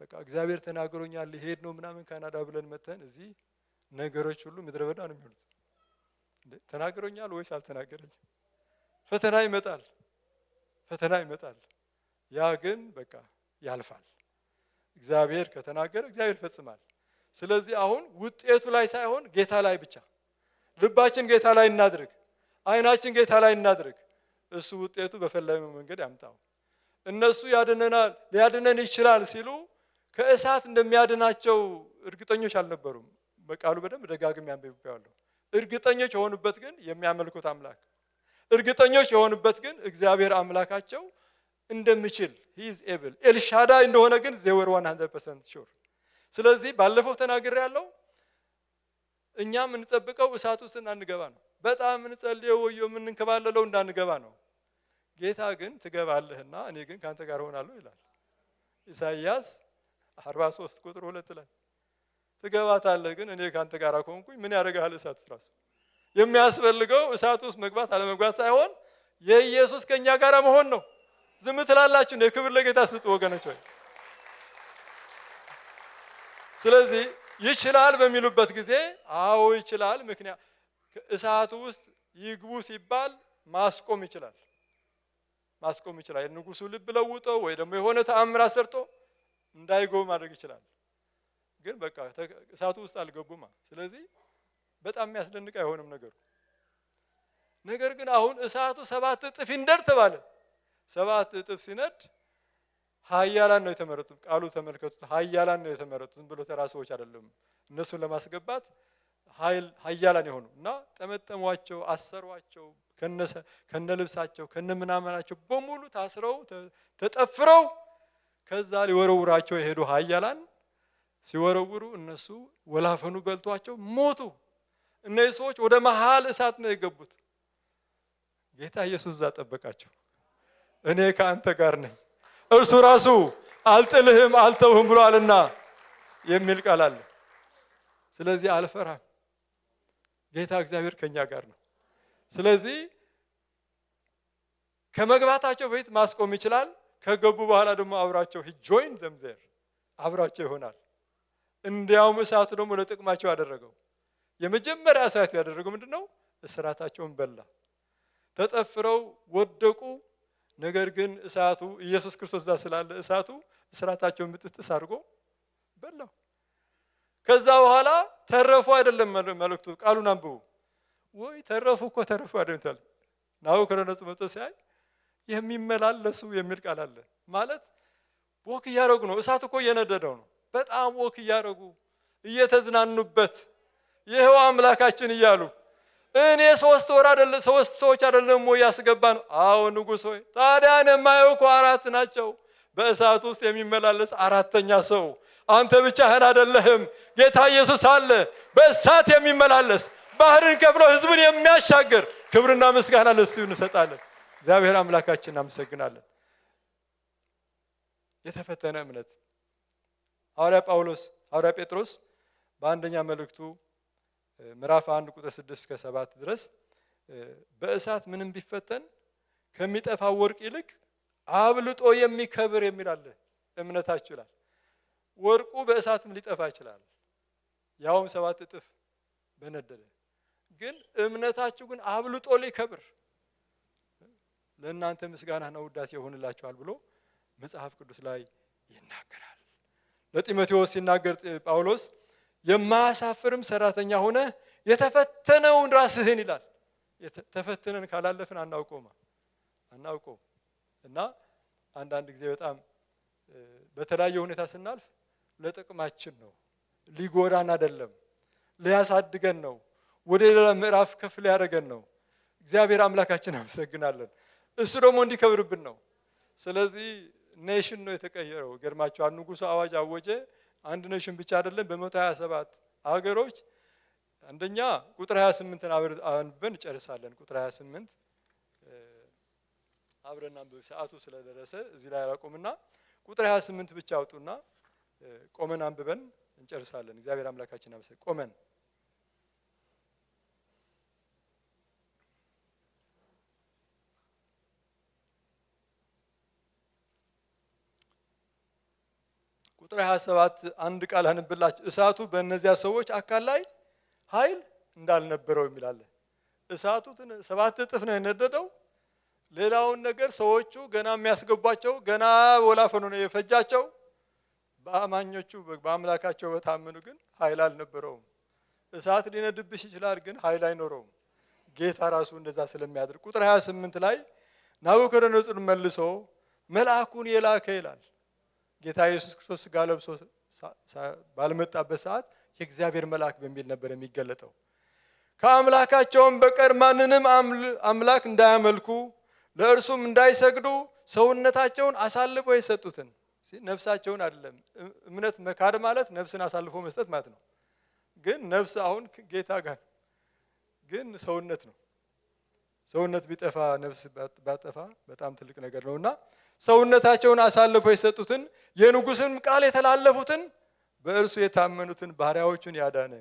በቃ እግዚአብሔር ተናግሮኛል ሊሄድ ነው ምናምን ካናዳ ብለን መተን እዚህ ነገሮች ሁሉ ምድረ በዳ ነው የሚሆኑት። ተናግሮኛል ወይስ አልተናገረኝም? ፈተና ይመጣል። ያ ግን በቃ ያልፋል። እግዚአብሔር ከተናገረ እግዚአብሔር ይፈጽማል። ስለዚህ አሁን ውጤቱ ላይ ሳይሆን ጌታ ላይ ብቻ ልባችን ጌታ ላይ እናድርግ፣ አይናችን ጌታ ላይ እናድርግ። እሱ ውጤቱ በፈለገው መንገድ ያምጣው። እነሱ ሊያድነን ይችላል ሲሉ ከእሳት እንደሚያድናቸው እርግጠኞች አልነበሩም። በቃሉ በደንብ ደጋግሜ አንብቤዋለሁ። እርግጠኞች የሆኑበት ግን የሚያመልኩት አምላክ፣ እርግጠኞች የሆኑበት ግን እግዚአብሔር አምላካቸው እንደሚችል he is able ኤልሻዳይ እንደሆነ ግን they were 100% sure። ስለዚህ ባለፈው ተናግሬያለሁ። እኛም እንጠብቀው እሳቱ ውስጥ እንዳንገባ ነው። በጣም እንጸልየው ወዮ የምንከባለለው እንዳንገባ ነው። ጌታ ግን ትገባለህና እኔ ግን ካንተ ጋር ሆናለሁ ይላል። ኢሳይያስ 43 ቁጥር 2 ላይ ትገባታለህ ግን እኔ ካንተ ጋር ከሆንኩኝ ምን ያደርጋል? እሳት ራሱ የሚያስፈልገው እሳት ውስጥ መግባት አለመግባት ሳይሆን የኢየሱስ ከኛ ጋር መሆን ነው። ዝም ትላላችሁ ነው። ክብር ለጌታ ስጡ ወገኖች ሆይ። ስለዚህ ይችላል በሚሉበት ጊዜ አዎ ይችላል። ምክንያት እሳቱ ውስጥ ይግቡ ሲባል ማስቆም ይችላል። ንጉሱ ልብ ለውጦ ወይ ደግሞ የሆነ ተአምራት ሰርቶ እንዳይገቡ ማድረግ ይችላል። ግን በቃ እሳቱ ውስጥ አልገቡማ። ስለዚህ በጣም የሚያስደንቅ አይሆንም ነገሩ። ነገር ግን አሁን እሳቱ 7 እጥፍ ይንደድ ተባለ። 7 እጥፍ ሲነድ ኃያላን ነው የተመረጡት። ቃሉ ተመልከቱት፣ ኃያላን ነው የተመረጡት። ዝም ብሎ ተራ ሰዎች አይደለም። እነሱን ለማስገባት ኃያላን የሆኑ እና ጠመጠሟቸው፣ አሰሯቸው፣ ከነልብሳቸው ከነምናምናቸው በሙሉ ታስረው ተጠፍረው ከዛ ሊወረውራቸው የሄዱ ኃያላን ሲወረውሩ እነሱ ወላፈኑ በልቷቸው ሞቱ። እነዚህ ሰዎች ወደ መሃል እሳት ነው የገቡት። ጌታ ኢየሱስ እዛ ጠበቃቸው። እኔ ከአንተ ጋር ነኝ፣ እርሱ ራሱ አልጥልህም አልተውህም ብሏልና የሚል ቃል አለ። ስለዚህ አልፈራም፣ ጌታ እግዚአብሔር ከኛ ጋር ነው። ስለዚህ ከመግባታቸው በፊት ማስቆም ይችላል። ከገቡ በኋላ ደግሞ አብራቸው ጆይን ዘምዘር አብራቸው ይሆናል። እንዲያውም እሳቱ ደግሞ ለጥቅማቸው ያደረገው የመጀመሪያ እሳቱ ያደረገው ምንድነው? እስራታቸውን በላ። ተጠፍረው ወደቁ። ነገር ግን እሳቱ ኢየሱስ ክርስቶስ እዛ ስላለ እሳቱ እስራታቸውን ብጥስጥስ አድርጎ በላው። ከዛ በኋላ ተረፉ አይደለም መልእክቱ። ቃሉን አንብቡ። ወይ ተረፉ እኮ ተረፉ አይደለም። ናቡከደነፆር መጥቶ ሲያይ የሚመላለሱ የሚል ቃል አለ። ማለት ወክ እያደረጉ ነው። እሳቱ እኮ እየነደደው ነው። በጣም ወክ እያደረጉ እየተዝናኑበት ይሄው አምላካችን እያሉ እኔ 3 ሰዎች አይደለም ወይ ያስገባን? አዎ ንጉሥ ሆይ፣ ታዲያ የማየው እኮ 4 ናቸው። በእሳት ውስጥ የሚመላለስ 4ኛ ሰው አንተ ብቻህን አይደለህም። ጌታ ኢየሱስ አለ፣ በእሳት የሚመላለስ ባህርን ከፍሎ ህዝብን የሚያሻግር። ክብርና ምስጋና ለእሱ እንሰጣለን። እግዚአብሔር አምላካችን እናመሰግናለን። የተፈተነ እምነት ሐዋርያ ጴጥሮስ በአንደኛ መልእክቱ ምዕራፍ 1 ቁጥር 6 እስከ 7 ድረስ በእሳት ምንም ቢፈተን ከሚጠፋ ወርቅ ይልቅ አብልጦ የሚከብር የሚል አለ እምነታችሁ ይላል። ወርቁ በእሳትም ሊጠፋ ይችላል፣ ያውም 7 እጥፍ በነደደ። ግን እምነታችሁ ግን አብልጦ ሊከብር ለእናንተ ምስጋናና ውዳሴ ይሆንላችኋል ብሎ መጽሐፍ ቅዱስ ላይ ይናገራል። ለጢሞቴዎስ ሲናገር ጳውሎስ የማያሳፍርም ሰራተኛ ሆነ የተፈተነውን ራስህን ይላል። ተፈትነን ካላለፍን አናውቀውም። እና አንዳንድ ጊዜ በጣም በተለያየ ሁኔታ ስናልፍ ለጥቅማችን ነው፣ ሊጎዳን አይደለም፣ ሊያሳድገን ነው፣ ወደ ሌላ ምዕራፍ ከፍ ሊያደርገን ነው። እግዚአብሔር አምላካችን አመሰግናለን። እሱ ደግሞ እንዲከብርብን ነው። ስለዚህ ኔሽን ነው የተቀየረው። ገርማቸዋል። ንጉሡ አዋጅ አወጀ። አንድ ኔሽን ብቻ አይደለም፣ በ127 ሀገሮች። አንደኛ ቁጥር 28ን አንብበን እንጨርሳለን። ቁጥር 28 አብረን አንብብ፣ ሰዓቱ ስለደረሰ እዚህ ላይ አላቆምና ቁጥር 28 ብቻ አውጡና ቆመን አንብበን እንጨርሳለን። እግዚአብሔር አምላካችን አመሰግናለን። ቆመን ቁጥር 27 አንድ ቃል አንብላችሁ። እሳቱ በእነዚያ ሰዎች አካል ላይ ኃይል እንዳልነበረው የሚላል። እሳቱ 7 እጥፍ ነው የነደደው። ሌላውን ነገር ሰዎቹ ገና የሚያስገቧቸው ገና ወላፈኑ ነው የፈጃቸው። በአማኞቹ በአምላካቸው በታመኑ ግን ኃይል አልነበረውም። እሳት ሊነድብሽ ይችላል፣ ግን ኃይል አይኖረውም። ጌታ ራሱ እንደዛ ስለሚያደርግ ቁጥር 28 ላይ ናቡከደነፆር መልሶ መልአኩን የላከ ይላል። ጌታ ኢየሱስ ክርስቶስ ሥጋ ለብሶ ባልመጣበት ሰዓት የእግዚአብሔር መልአክ በሚል ነበር የሚገለጠው። ከአምላካቸውም በቀር ማንንም አምላክ እንዳያመልኩ ለእርሱም እንዳይሰግዱ ሰውነታቸውን አሳልፈው የሰጡትን፣ ነፍሳቸውን አይደለም። እምነት መካድ ማለት ነፍስን አሳልፎ መስጠት ማለት ነው። ግን ነፍስ አሁን ጌታ ጋር ግን ሰውነት ነው። ሰውነት ቢጠፋ ነፍስ ባጠፋ በጣም ትልቅ ነገር ነውና ሰውነታቸውን አሳልፈው የሰጡትን የንጉሥን ቃል የተላለፉትን በእርሱ የታመኑትን ባሪያዎቹን ያዳነ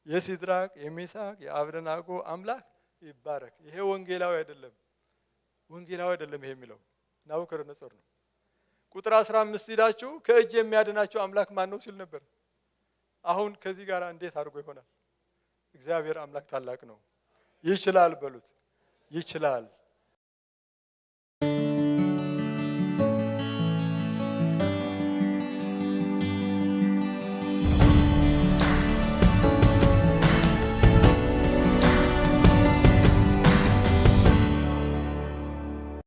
የሲድራቅ የሚሳቅ የአብደናጎ አምላክ ይባረክ። ይሄ ወንጌላዊ አይደለም ይሄ የሚለው ናቡከደነፆር ነው። ቁጥር 15 ሄዳችሁ ከእጅ የሚያድናቸው አምላክ ማን ነው ሲል ነበር። አሁን ከዚህ ጋር እንዴት አድርጎ ይሆናል? እግዚአብሔር አምላክ ታላቅ ነው። ይችላል በሉት። ይችላል።